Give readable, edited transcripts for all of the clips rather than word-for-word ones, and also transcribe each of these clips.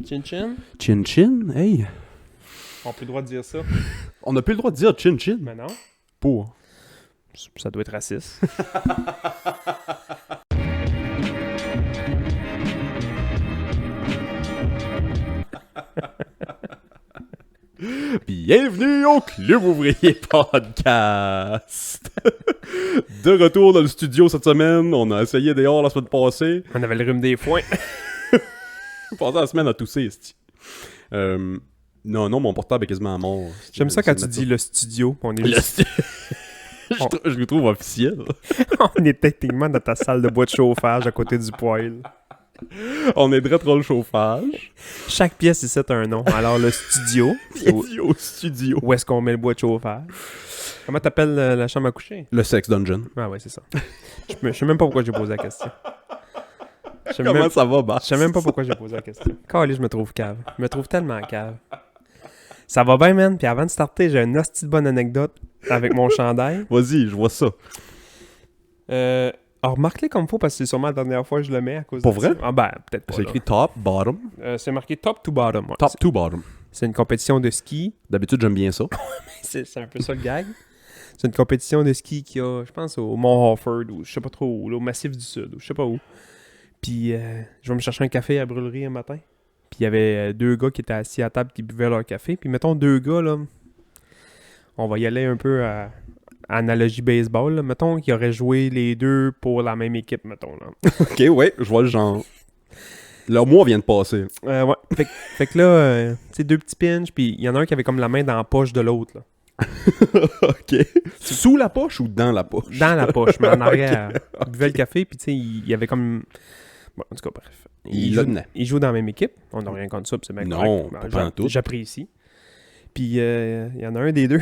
Chin-chin? Chin-chin? Hey! On a plus le droit de dire ça. On n'a plus le droit de dire chin-chin. Mais non. Pour. Ça doit être raciste. Bienvenue au Club Ouvrier Podcast! De retour dans le studio cette semaine. On a essayé dehors la semaine passée. On avait le rhume des foins. Pendant la semaine à tousser, c'ti. Non, mon portable est quasiment mort. J'aime ça quand tu dis le studio. On est, Le je le trouve officiel. on est techniquement dans ta salle de bois de chauffage à côté du poêle. On est direct dans le chauffage. Chaque pièce ici a un nom. Alors le studio, Bienvenue au studio. où est-ce qu'on met le bois de chauffage? Comment t'appelles la chambre à coucher? Le sex dungeon. Ah ouais, c'est ça. Je sais même pas pourquoi j'ai posé la question. Je sais Comment même, ça va, Bas? je sais même pas pourquoi j'ai posé la question. Calé, je me trouve cave. Je me trouve tellement cave. Ça va bien, man. Puis avant de starter, j'ai une hostie de bonne anecdote avec mon chandail. Vas-y, je vois ça. Remarque-les comme faut parce que c'est sûrement la dernière fois que je le mets à cause Pour de vrai? ça. Ah ben, peut-être pas. C'est là. écrit top, bottom. C'est marqué top to bottom. Ouais. Top to bottom. C'est une compétition de ski. D'habitude, j'aime bien ça. C'est un peu ça le gag. C'est une compétition de ski qu'il y a, je pense, au Mont Hofford ou je sais pas trop où, là, au Massif du Sud ou je sais pas où. Puis je vais me chercher un café à la brûlerie un matin. Puis il y avait deux gars qui étaient assis à table qui buvaient leur café. Puis mettons deux gars, là, on va y aller un peu à analogie baseball, là. Mettons qu'ils auraient joué les deux pour la même équipe, mettons, là. Ok, ouais, je vois le genre. Le mois vient de passer. Ouais. Fait que là, tu sais, deux petits pinches, puis il y en a un qui avait comme la main dans la poche de l'autre, là. Ok. Sous la poche ou dans la poche? Dans la poche, mais en arrière. Il buvait le café, puis tu sais, il y avait comme... Bon, en tout cas, bref. Il le tenait. Il joue dans la même équipe. On n'a rien contre ça, puis c'est bien Non, correct. pas en tout. J'apprécie. Puis il y en a un des deux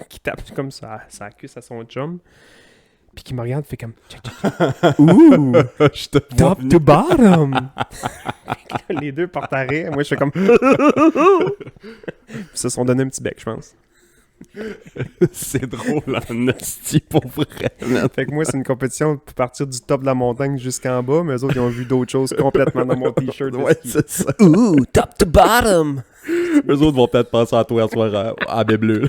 qui tape comme ça, sa cuisse à son chum, puis qui me regarde, fait comme... Check. Ouh! Je te vois Top venir. to bottom! Les deux portent à rire. Moi, je fais comme... Puis ils se sont donné un petit bec, je pense. C'est drôle en esti pour vrai. man. Fait que moi, c'est une compétition pour partir du top de la montagne jusqu'en bas, mais eux autres, ils ont vu d'autres choses complètement dans mon t-shirt. de Ouais, ski. c'est ça. Ouh, top to bottom! Eux autres vont peut-être penser à toi ce soir à baie bleue.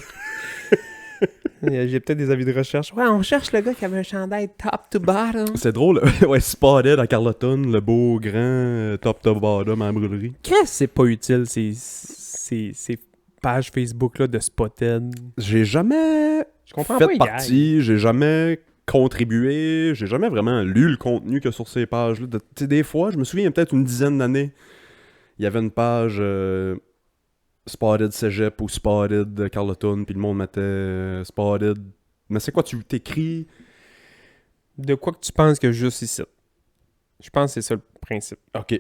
J'ai peut-être des avis de recherche. Ouais, on cherche le gars qui avait un chandail top to bottom. C'est drôle. Ouais, Spotted à Carleton, le beau grand top to bottom à la brûlerie. Qu'est-ce que c'est pas utile, ces pages Facebook-là de Spotted? J'ai jamais Je comprends fait pas les partie, j'ai jamais contribué, j'ai jamais vraiment lu le contenu que sur ces pages-là. Tu sais, des fois, je me souviens, il y a peut-être une dizaine d'années, il y avait une page Spotted Cégep ou Spotted Carleton, puis le monde mettait Spotted. Mais c'est quoi, tu t'écris? De quoi que tu penses que juste ici? Je pense que c'est ça le principe. Ok.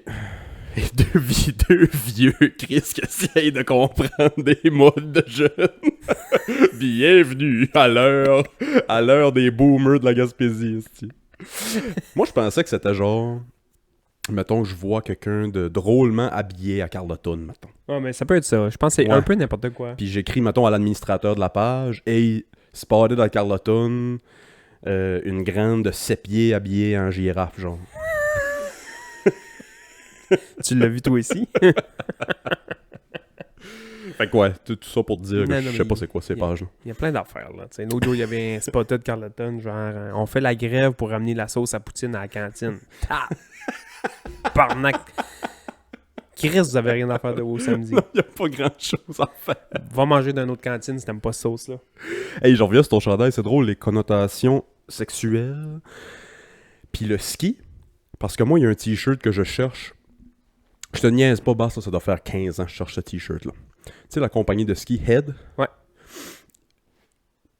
Et deux vieux Chris qui essayent de comprendre des modes de jeunes. Bienvenue à l'heure des boomers de la Gaspésie. esti. Moi, je pensais que c'était genre... Mettons que je vois quelqu'un de drôlement habillé à Carleton, mettons. Ah, mais ça peut être ça. Je pense que c'est Ouais. un peu n'importe quoi. Puis j'écris, mettons, à l'administrateur de la page, « Hey, spotted à Carleton, une grande de 7 pieds habillée en girafe, genre. » Tu l'as vu toi ici? Fait que ouais, tout ça pour te dire que Non, je non, sais mais pas c'est quoi ces pages-là. Il y a plein d'affaires, là. Tu sais, l'autre jour, il y avait un Spotted Carleton, genre, on fait la grève pour ramener la sauce à poutine à la cantine. Barnac! Chris, vous avez rien à faire de vous samedi. Il y a pas grand-chose à faire. Va manger d'une autre cantine si t'aimes pas cette sauce-là. Hey, j'en reviens sur ton chandail, c'est drôle, les connotations sexuelles. Puis le ski, parce que moi, il y a un t-shirt que je cherche. Je te niaise pas, Bass, ça doit faire 15 ans que je cherche ce t-shirt-là. Tu sais, la compagnie de ski Head? Ouais.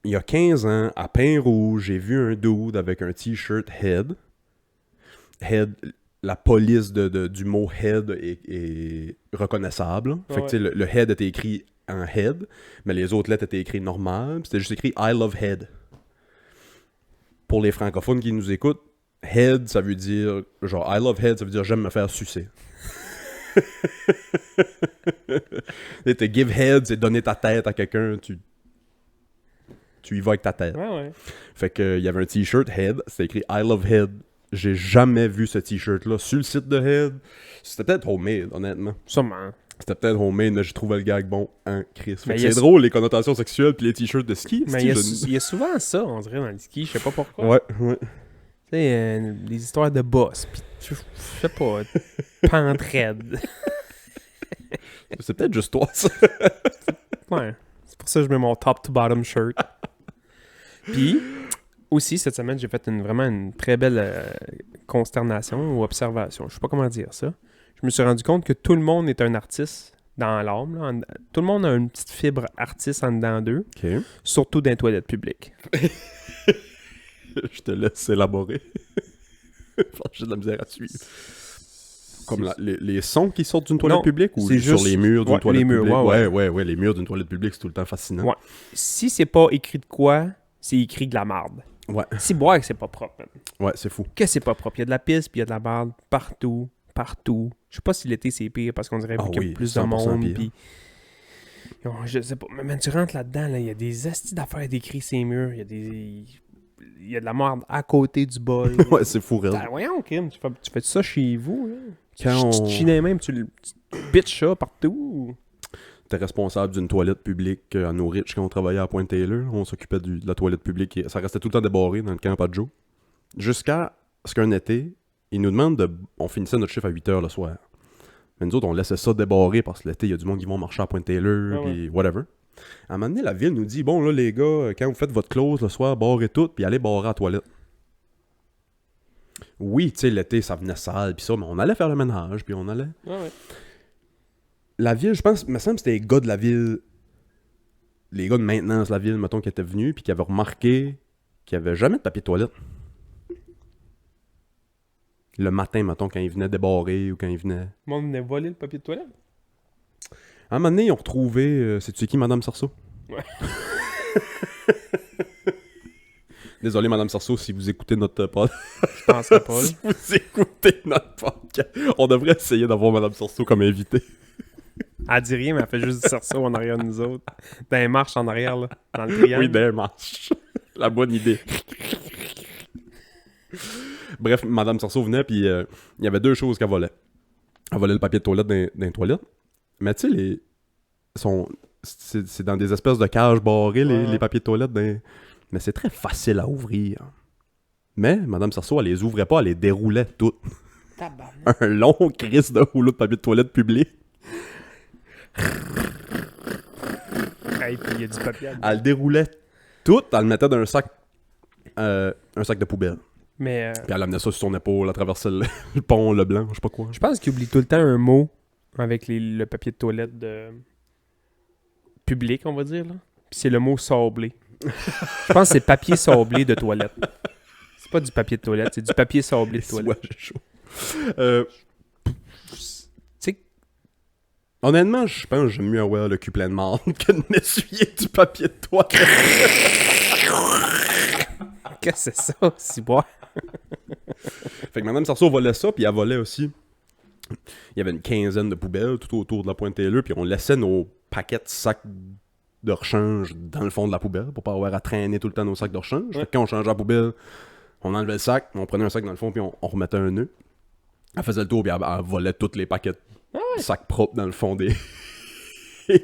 Il y a 15 ans, à Pin-Rouge, j'ai vu un dude avec un t-shirt Head. Head, la police du mot Head est reconnaissable. Fait que tu sais, le Head était écrit en Head, mais les autres lettres étaient écrites normales. C'était juste écrit I love Head. Pour les francophones qui nous écoutent, Head, ça veut dire, genre I love Head, ça veut dire j'aime me faire sucer. Et te give head, c'est donner ta tête à quelqu'un, tu y vas avec ta tête. Ouais. Fait que il y avait un t-shirt head, c'était écrit I love head, j'ai jamais vu ce t-shirt-là sur le site de Head. C'était peut-être homemade, honnêtement. Sûrement. C'était peut-être homemade, mais j'ai trouvé le gag bon en Chris. Fait Mais que il y a c'est drôle, les connotations sexuelles puis les t-shirts de ski. Mais il y a souvent ça, on dirait, dans le ski. Je sais pas pourquoi. Ouais. Tu sais, des histoires de boss. Pis je sais pas, pentraide. C'est peut-être juste toi, ça. Ouais. C'est pour ça que je mets mon top-to-bottom shirt. Puis, aussi, cette semaine, j'ai fait vraiment une très belle consternation ou observation. Je sais pas comment dire ça. Je me suis rendu compte que tout le monde est un artiste dans l'âme. Là. Tout le monde a une petite fibre artiste en dedans d'eux. OK. Surtout dans les toilettes publiques. Je te laisse élaborer. J'ai de la misère à suivre. Comme les sons qui sortent d'une toilette publique ou c'est sur juste... les murs d'une toilette les murs, publique? ouais. Les murs d'une toilette publique, c'est tout le temps fascinant. Ouais. Si c'est pas écrit de quoi, c'est écrit de la marde. Ouais. Si boire, c'est pas propre, man. Ouais, c'est fou. Que c'est pas propre. Il y a de la pisse, puis il y a de la marde partout. Je sais pas si l'été c'est pire parce qu'on dirait qu'il y a plus de monde. Puis... Je sais pas. Mais tu rentres là-dedans, là, il y a des astis d'affaires décrits ces murs. Il y a de la merde à côté du bol. Ouais, c'est fou, réel. Voyons, Kim, tu fais ça chez vous. Là. Quand tu chinais même, tu bitches ça partout. T'es responsable d'une toilette publique à Norwich quand on travaillait à Pointe-Taylor. On s'occupait de la toilette publique. Et ça restait tout le temps débarré dans le camp à Joe. Jusqu'à ce qu'un été, ils nous demandent de... On finissait notre chiffre à 8h le soir. Mais nous autres, on laissait ça débarrer parce que l'été, il y a du monde qui vont marcher à Pointe-Taylor, puis whatever. À un moment donné, la ville nous dit, bon là les gars, quand vous faites votre close le soir, barrez tout, puis allez barrer à la toilette. Oui, tu sais, l'été, ça venait sale, puis ça, mais on allait faire le ménage, puis on allait... Ouais. La ville, je pense, il me semble que c'était les gars de la ville, les gars de maintenance de la ville, mettons, qui étaient venus, puis qui avaient remarqué qu'il n'y avait jamais de papier de toilette. Le matin, mettons, quand ils venaient débarrer ou quand ils venaient... Le monde venait voler le papier de toilette? À un moment donné, ils ont retrouvé... c'est-tu qui, Madame Sarceau? Ouais. Désolé, Madame Sarceau, si vous écoutez notre podcast. Je penserais pas. Si vous écoutez notre podcast, on devrait essayer d'avoir Madame Sarceau comme invitée. Elle dit rien, mais elle fait juste du cerceau en arrière de nous autres. Dans les marches en arrière, là. Dans le triangle. Oui, dans les marches. La bonne idée. Bref, Madame Sarceau venait, puis il y avait deux choses qu'elle volait. Elle volait le papier de toilette dans les toilettes. Mais tu sais, c'est dans des espèces de cages barrées, les papiers de toilette. Mais c'est très facile à ouvrir. Mais Madame Sarceau, elle les ouvrait pas, elle les déroulait toutes. Tabarnak. Un long crise de rouleau de papier de toilette public. Hey, puis il y a du papier. Elle déroulait tout, elle le mettait dans un sac de poubelle. Mais Puis elle amenait ça sur son épaule, elle traversait le pont Leblanc, je sais pas quoi. je pense qu'il oublie tout le temps un mot avec le papier de toilette public, on va dire. Là. Puis c'est le mot sablé. Je pense que c'est papier sablé de toilette. C'est pas du papier de toilette, c'est du papier sablé de toilette. Ouais, j'ai chaud. Tu sais, Honnêtement, je pense que j'aime mieux avoir le cul plein de marde que de m'essuyer du papier de toilette. qu'est-ce que c'est ça, si boire? Fait que Madame Sarceau volait ça, puis elle volait aussi. Il y avait une quinzaine de poubelles tout autour de la Pointe-Taylor, puis on laissait nos paquets de sacs de rechange dans le fond de la poubelle pour pas avoir à traîner tout le temps nos sacs de rechange. Fait que quand on changeait la poubelle, on enlevait le sac, on prenait un sac dans le fond, puis on remettait un nœud. Elle faisait le tour, puis elle volait tous les paquets de sacs propres dans le fond des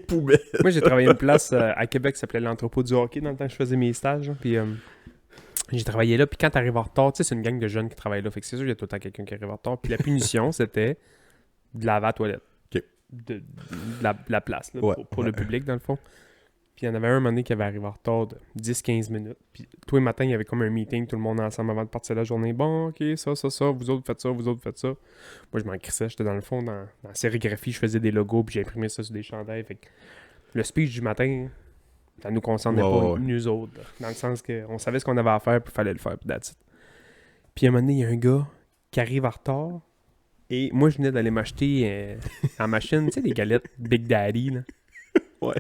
poubelles. Moi, j'ai travaillé une place à Québec qui s'appelait l'entrepôt du hockey dans le temps que je faisais mes stages. Hein, puis j'ai travaillé là, puis quand t'arrives en retard, tu sais, c'est une gang de jeunes qui travaillent là. Fait que c'est sûr qu'il y a tout le temps quelqu'un qui arrive en retard. Puis la punition, c'était de laver la toilette. OK. De la place, là, Ouais, pour le public, dans le fond. Puis il y en avait un moment donné qui avait arrivé en retard de 10-15 minutes. Puis tous les matins, il y avait comme un meeting, tout le monde ensemble avant de partir la journée. Bon, OK, ça, vous autres faites ça, vous autres faites ça. Moi, je m'en crissais, j'étais dans le fond, dans la sérigraphie, je faisais des logos, puis j'ai imprimé ça sur des chandails. Fait que le speech du matin, ça nous concernait pas, nous autres. Là, dans le sens qu'on savait ce qu'on avait à faire, puis il fallait le faire, puis that's it. Puis à un moment donné, il y a un gars qui arrive en retard. Et moi, je venais d'aller m'acheter en machine, tu sais, des galettes Big Daddy, là. Ouais.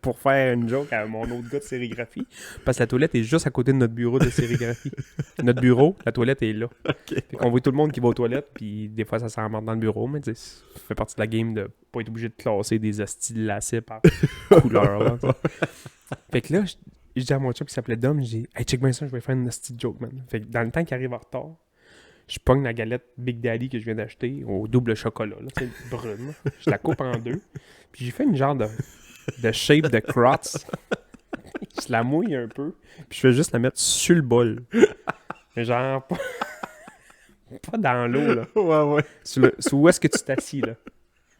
Pour faire une joke à mon autre gars de sérigraphie. Parce que la toilette est juste à côté de notre bureau de sérigraphie. Notre bureau, la toilette est là. Okay. Fait qu'on voit tout le monde qui va aux toilettes, puis des fois, ça s'en remonte dans le bureau, mais tu sais, ça fait partie de la game de pas être obligé de classer des astis de lacets par couleur, là. Fait que là, je dis à mon chum qui s'appelait Dom, je dis, hey, check bien ça, je vais faire une petite joke, man. Fait que dans le temps qu'il arrive en retard, je pogne la galette Big Daddy que je viens d'acheter au double chocolat, là, tu sais, brune. Je la coupe en deux. Puis j'ai fait une genre de shape de crotts. Je la mouille un peu. Puis je fais juste la mettre sur le bol. Mais genre, pas dans l'eau, là. Ouais. Sur où est-ce que tu t'assis, là?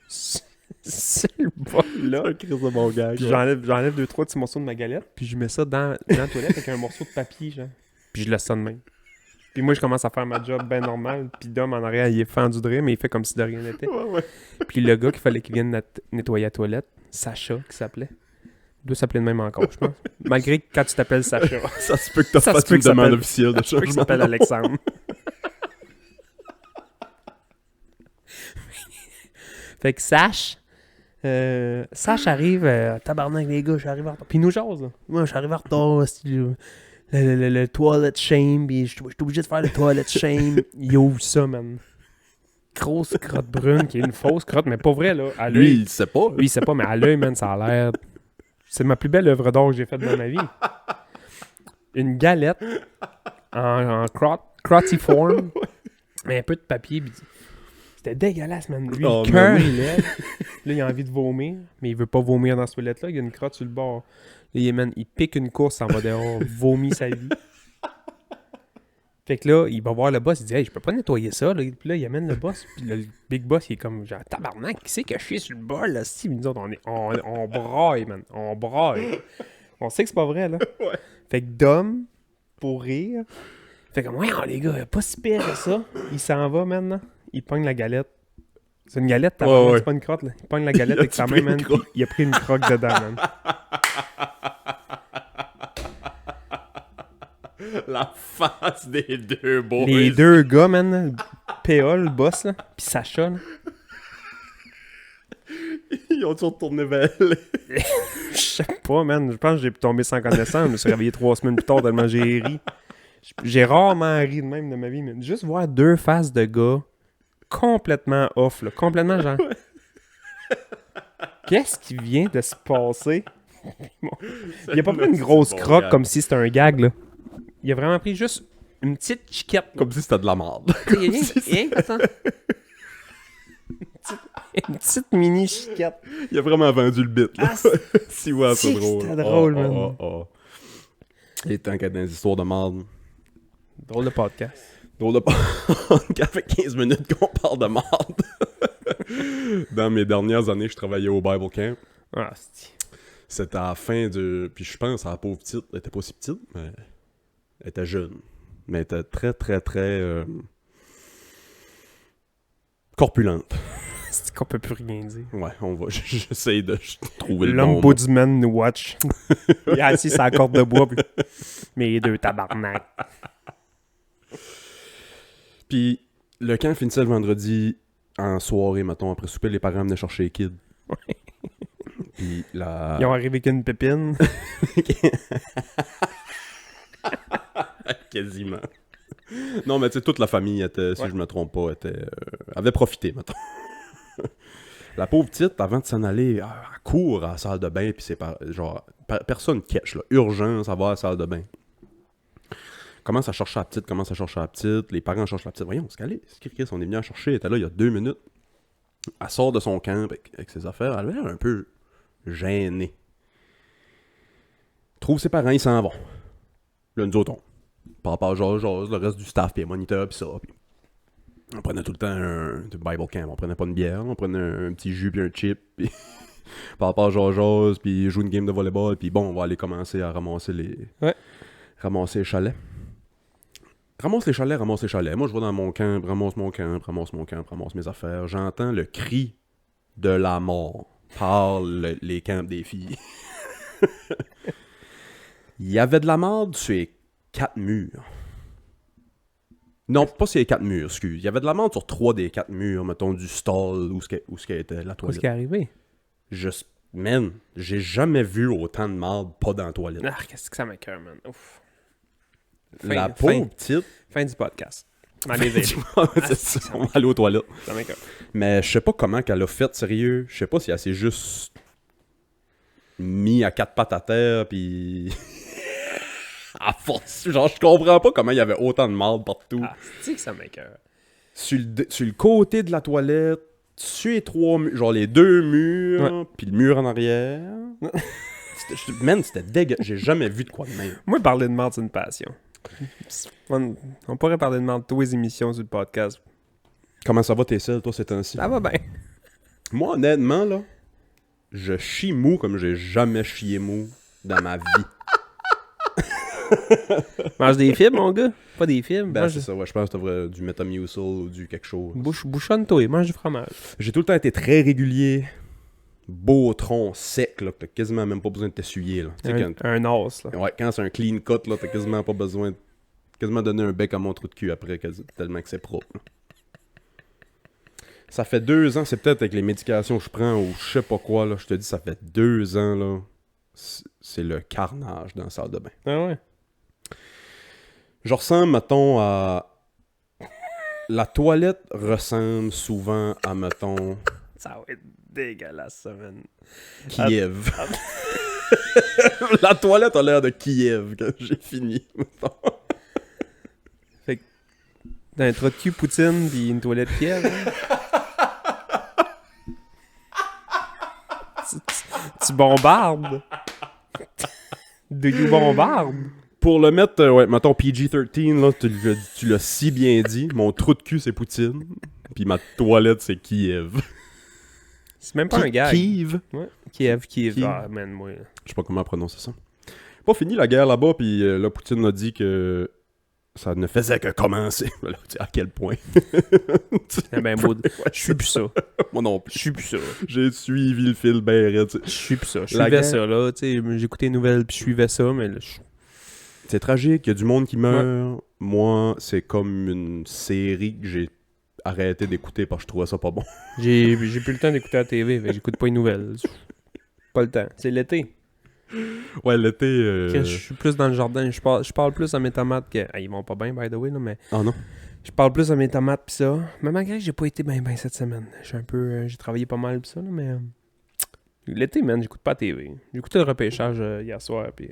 Sur le bol, là. C'est un crise de bon gars. Puis j'enlève 2-3 petits morceaux de ma galette. Puis je mets ça dans la toilette avec un morceau de papier, genre. Puis je laisse ça de même. Puis moi, je commence à faire ma job bien normale. Puis Dom, en arrière, il est fendu de rire, mais il fait comme si de rien n'était. Ouais. Puis le gars qu'il fallait qu'il vienne nettoyer la toilette, Sacha, qui s'appelait. Il doit s'appeler de même encore, je pense. Malgré que quand tu t'appelles Sacha. Ça se peut que t'as Ça pas se peut une que ça demande s'appelle- officielle de Ça se peut qu'il changement. s'appelle Alexandre. Fait que Sash arrive, tabarnak les gars, je suis arrivé en retard. Puis il nous jase, là. Moi, je suis arrivé en retard, le toilet shame, puis je suis obligé de faire le toilet shame. Il ouvre ça, man. Grosse crotte brune, qui est une fausse crotte, mais pas vrai, là. À Lui, l'œil. il sait pas. Lui, il sait pas, mais à l'œil, man, ça a l'air... C'est ma plus belle œuvre d'art que j'ai faite dans ma vie. Une galette en crottiform, mais un peu de papier, puis c'était dégueulasse, man. Lui, Oh, le cœur, man. il lève. Là, il a envie de vomir, mais il veut pas vomir dans cette toilette-là. Il y a une crotte sur le bord. Là, man, il pique une course, s'en va dehors, vomit sa vie. Fait que là, il va voir le boss, il dit « Hey, je peux pas nettoyer ça. » Puis là, il amène le boss. Puis le big boss, il est comme genre « Tabarnak, qui c'est qui a chié sur le bol, là? » Si, nous autres, on braille, man. On braille. On sait que c'est pas vrai, là. Ouais. Fait que Dom, pour rire, fait comme « Ouais, les gars, pas si pire que ça. » Il s'en va, maintenant. Il pogne la galette. C'est une galette, Ouais. c'est pas une crotte, là. Il pogne la galette avec sa main, man. Puis il a pris une croque dedans, man. La face des deux boys. Les deux gars, man. PA, le boss, là. Puis Sacha, là. Ils ont-tu retourné vers elle? Je sais pas, man. Je pense que j'ai tombé sans connaissance. Je me suis réveillé 3 semaines plus tard tellement j'ai ri. J'ai rarement ri de même de ma vie, mais juste voir deux faces de gars complètement off, là. Complètement genre... Qu'est-ce qui vient de se passer? Il a pas pris une grosse croque comme si c'était un gag, là. Il a vraiment pris juste une petite chiquette. Comme si c'était de la merde. Attends. Une petite mini chiquette. Il a vraiment vendu le bit, là. Ah, Si, ouais, c'est si, drôle. c'était drôle, man. Et tant qu'il y a des histoires de merde. Drôle de podcast. Drôle de podcast fait 15 minutes qu'on parle de merde. Dans mes dernières années, je travaillais au Bible Camp. Ah, c'est... C'était à la fin du... Puis je pense à la pauvre petite. Elle était pas si petite, mais... Elle était jeune. Mais elle était très, très, très... corpulente. C'est qu'on peut plus rien dire. Ouais, on va... J'essaye de trouver le bon mot. L'ombudsman nous watch. Il est assis sur la corde de bois. Puis... Mes deux tabarnak. Puis le camp finissait le vendredi en soirée, mettons, après souper, les parents venaient chercher les kids. Ouais. Puis la... Ils ont arrivé avec une pépine. Quasiment. Non, mais tu sais, toute la famille était, si je me trompe pas, avait profité, mettons. La pauvre petite, avant de s'en aller, elle court à la salle de bain, puis c'est genre, personne catch, là. Urgence à voir la salle de bain. Commence à chercher la petite, les parents cherchent la petite. Voyons, c'est calé, Chris, on est venu la chercher, elle était là il y a 2 minutes. Elle sort de son camp avec ses affaires, elle a l'air un peu gênée. Trouve ses parents, ils s'en vont. Là, nous autres, on parle jase, le reste du staff, puis les moniteurs, puis ça. Puis on prenait tout le temps un Bible Camp. On prenait pas une bière, on prenait un petit jus puis un chip, puis parle jase, puis joue une game de volleyball, puis bon, on va aller commencer à ramasser les chalets. Ramasse les chalets. Moi, je vais dans mon camp, ramasse mes affaires. J'entends le cri de la mort par les camps des filles. Il y avait de la merde sur les 4 murs. Non, pas sur les 4 murs, excuse. Il y avait de la merde sur 3 des 4 murs, mettons, du stall où ce était la toilette. Qu'est-ce qui est arrivé? Man, j'ai jamais vu autant de merde pas dans la toilette. Ah, qu'est-ce que ça m'écoeure, man. Ouf. La pauvre petite... Fin du podcast. Allez, C'est ça, on va aller aux toilettes. Ça m'écoeure. Mais je sais pas comment qu'elle a fait, sérieux. Je sais pas si elle s'est juste mis à 4 pattes à terre, puis À force, genre, je comprends pas comment il y avait autant de marde partout. Ah, c'est que ça m'écoeure. Sur le côté de la toilette, sur les trois murs, genre les deux murs, puis le mur en arrière. Man, c'était dégueu. J'ai jamais vu de quoi de même. Moi, parler de merde, c'est une passion. On pourrait parler de merde de tous les émissions sur le podcast. Comment ça va tes selles, toi, ces temps-ci? Ça va bien. Moi, honnêtement, là, je chie mou comme j'ai jamais chié mou dans ma vie. Mange des fibres, mon gars. Pas des fibres. Ben, mange c'est ça, ouais, je pense que t'as du Metamucil ou du quelque chose. Bouchonne-toi, mange du fromage. J'ai tout le temps été très régulier. Beau tronc sec, là, que t'as quasiment même pas besoin de t'essuyer, là. Un os, là. Ouais, quand c'est un clean cut, là, t'as quasiment pas besoin de... quasiment donner un bec à mon trou de cul après, tellement que c'est propre, là. Ça fait 2 ans, c'est peut-être avec les médications que je prends ou je sais pas quoi, là, je te dis, ça fait 2 ans, là, c'est le carnage dans la salle de bain. Ah ouais? Je ressemble, mettons, à... La toilette ressemble souvent à, mettons... Ça va être dégueulasse, ça, man. Kiev. La toilette a l'air de Kiev quand j'ai fini, mettons. Fait que t'as un trou de cul Poutine pis une toilette Kiev, hein? Tu bombardes? Do you bombarde? Pour le mettre, ouais, mettons PG-13, là, tu l'as si bien dit. Mon trou de cul, c'est Poutine. Puis ma toilette, c'est Kiev. C'est même pas un gag. Kiev. Ouais. Kiev. Kiev. Ah, man, moi. Je sais pas comment prononcer ça. Pas fini la guerre là-bas, puis là, Poutine a dit que ça ne faisait que commencer. Là, tu sais, à quel point? Eh ben, beau. Je suis plus ça. Moi non plus. Je suis plus ça. J'ai suivi le fil ben raide, tu sais. Je suis plus ça. Je La suivais guerre- ça, là. Tu sais, j'écoutais les nouvelles puis je suivais ça, mais là, C'est tragique, il y a du monde qui meurt. Moi, c'est comme une série que j'ai arrêté d'écouter parce que je trouvais ça pas bon. j'ai plus le temps d'écouter la TV. Fait que j'écoute pas les nouvelles. Pas le temps. C'est l'été. Ouais, l'été... Quand je suis plus dans le jardin. Je parle plus à mes tomates que... Ah, ils vont pas bien, by the way, là, mais... Ah non? Je parle plus à mes tomates pis ça. Mais malgré que j'ai pas été bien cette semaine. Je suis un peu... j'ai travaillé pas mal pis ça, là, mais... l'été, man, j'écoute pas la TV. J'ai écouté le repêchage hier soir, pis...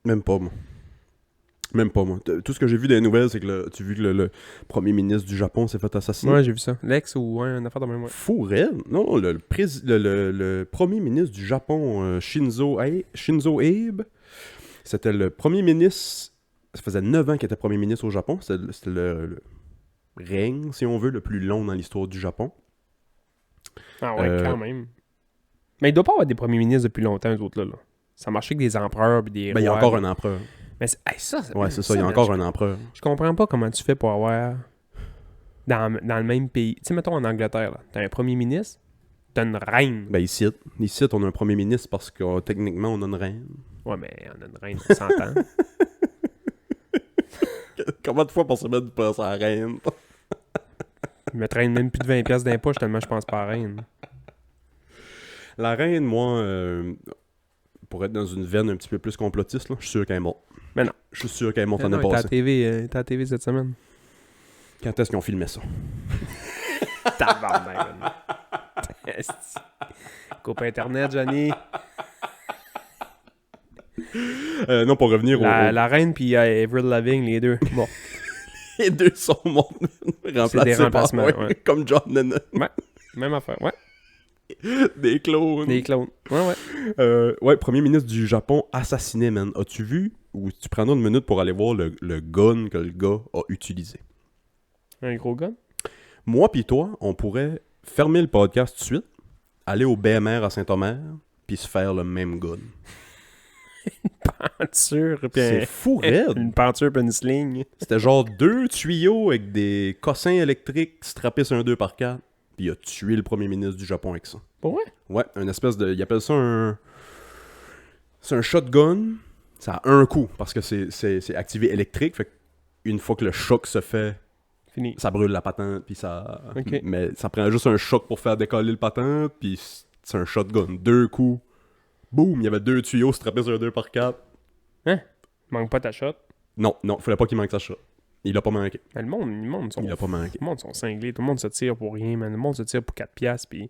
Même pas, moi. Même pas, moi. Tout ce que j'ai vu des nouvelles, c'est que tu as vu que le premier ministre du Japon s'est fait assassiner. Ouais, j'ai vu ça. L'ex ou ouais, une affaire de même, ouais. Fou raide. Non, le premier ministre du Japon, Shinzo Abe, c'était le premier ministre... Ça faisait 9 ans qu'il était premier ministre au Japon. C'était le règne, si on veut, le plus long dans l'histoire du Japon. Ah ouais, quand même. Mais il doit pas avoir des premiers ministres depuis longtemps, eux autres, là. Ça marchait avec des empereurs pis des Ben, il y a rois, encore là. un empereur. Mais ça, Ouais, c'est ça, il y a encore un empereur. Je comprends pas comment tu fais pour avoir... Dans le même pays... Tu sais, mettons en Angleterre, là. T'as un premier ministre, t'as une reine. Ben, ici, on a un premier ministre parce que techniquement, on a une reine. Ouais, mais on a une reine qui s'entend. Combien de fois par semaine tu penses à la reine? Je me traîne même plus de 20$ dans les poches tellement je pense pas à la reine. La reine, moi, pour être dans une veine un petit peu plus complotiste, là, je suis sûr qu'elle est morte. Mais non. Je suis sûr qu'elle est morte Non, l'année t'es à la passée. TV, t'es à la TV cette semaine. Quand est-ce qu'ils ont filmé ça? Tabarnak. Coupe Internet, Johnny. Non, pour revenir La reine puis Avril Lavigne, les deux. Bon, Les deux sont morts. Remplacés des remplacements, par, ouais. comme John Lennon. même affaire. Ouais, Des clones. des clones. Ouais. Ouais, premier ministre du Japon assassiné, man. As-tu vu, ou tu prendras une minute pour aller voir le gun que le gars a utilisé? Un gros gun. Moi pis toi, on pourrait fermer le podcast tout de suite, aller au BMR à Saint-Omer, puis se faire le même gun. Peinture, puis C'est fou raide. une peinture puis une sling. C'était genre 2 tuyaux avec des cossins électriques strappés sur un 2x4, puis il a tué le premier ministre du Japon avec ça. Pour vrai? Ouais, une espèce de... Ils appellent ça un... C'est un shotgun. Ça a un coup, parce que c'est activé électrique, fait qu'une fois que le choc se fait, Fini. ça brûle la patente, puis ça... Ok. Mais ça prend juste un choc pour faire décoller le patente, puis c'est un shotgun. 2 coups. Boum! Il y avait 2 tuyaux strappés sur un 2x4. Manque pas ta shot. Non, fallait pas qu'il manque sa shot. Il a pas manqué. Mais le monde sont... Il a pas manqué. Le monde sont cinglés. Tout le monde se tire pour rien, man. Le monde se tire pour 4$, puis...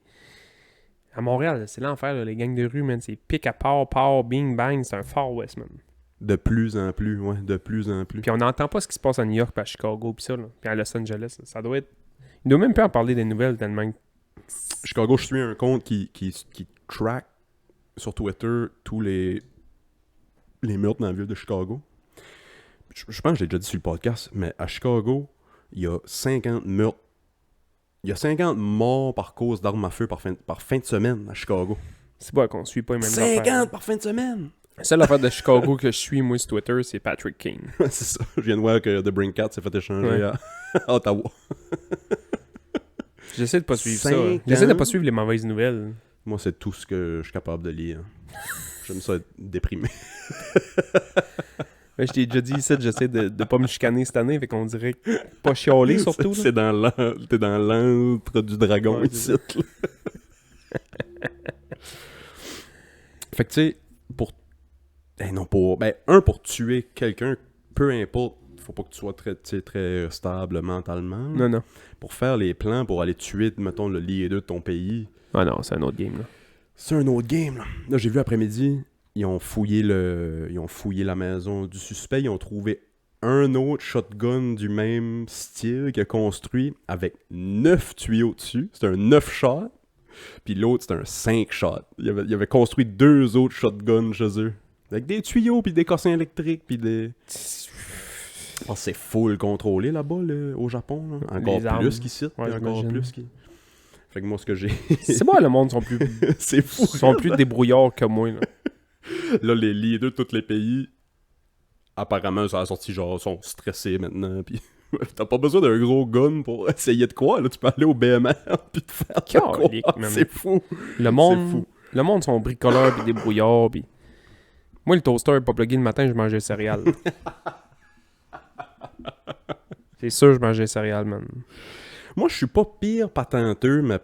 À Montréal, c'est l'enfer, là, les gangs de rue, man. C'est pic à part, bing, bang. C'est un Far West, man. De plus en plus, ouais, de plus en plus. Puis on n'entend pas ce qui se passe à New York, puis à Chicago, puis ça, là. Puis à Los Angeles. Ça doit être... Il doit même pas en parler des nouvelles tellement... Chicago, je suis un compte qui track sur Twitter tous les meurtres dans la ville de Chicago. Je pense que je l'ai déjà dit sur le podcast, mais à Chicago, il y a 50 meurtres. Il y a 50 morts par cause d'armes à feu par fin de semaine à Chicago. C'est pas qu'on suit pas les mêmes 50 affaires. par fin de semaine! La seule affaire de Chicago que je suis, moi, sur Twitter, c'est Patrick King. C'est ça. Je viens de voir que The Brinkat s'est fait échanger Ouais. à Ottawa. J'essaie de pas suivre ça. 50. J'essaie de pas suivre les mauvaises nouvelles. Moi, c'est tout ce que je suis capable de lire. J'aime ça être déprimé. Ouais, je t'ai déjà dit ici, j'essaie de pas me chicaner cette année, fait qu'on dirait pas chialer surtout. C'est t'es dans l'antre du dragon Ouais, ici. Là. Fait que tu sais, pour pour tuer quelqu'un, peu importe, faut pas que tu sois très stable mentalement. Non, non. Pour faire les plans, pour aller tuer, mettons, le leader de ton pays. Ah non, c'est un autre game, là. C'est un autre game, là. Là, j'ai vu après-midi, ils ont fouillé la maison du suspect, ils ont trouvé un autre shotgun du même style qu'il a construit avec 9 tuyaux dessus. C'était un 9 shot. Puis l'autre, c'était un 5 shot. Il avait construit 2 autres shotguns chez eux. Avec des tuyaux, puis des cossins électriques, puis des... Oh, c'est full contrôlé là-bas, au Japon. Là. Encore Les armes. plus qu'ici. Ouais, encore j'imagine. plus qu'ici. Fait que moi, ce que j'ai... C'est moi, le monde sont plus... c'est fou. sont plus débrouillards que moi, là. Là, les leaders de tous les pays, apparemment, ça a sorti genre, sont stressés maintenant, puis... T'as pas besoin d'un gros gun pour essayer de quoi, là. Tu peux aller au BMR puis te faire de quoi. Calique, man. C'est fou. Le monde... C'est fou. Le monde sont bricoleurs pis débrouillards, pis... Moi, le toaster est pas plugué le matin, je mangeais des céréales. C'est sûr, je mangeais des céréales, man. Moi, je suis pas pire patenteux, mais...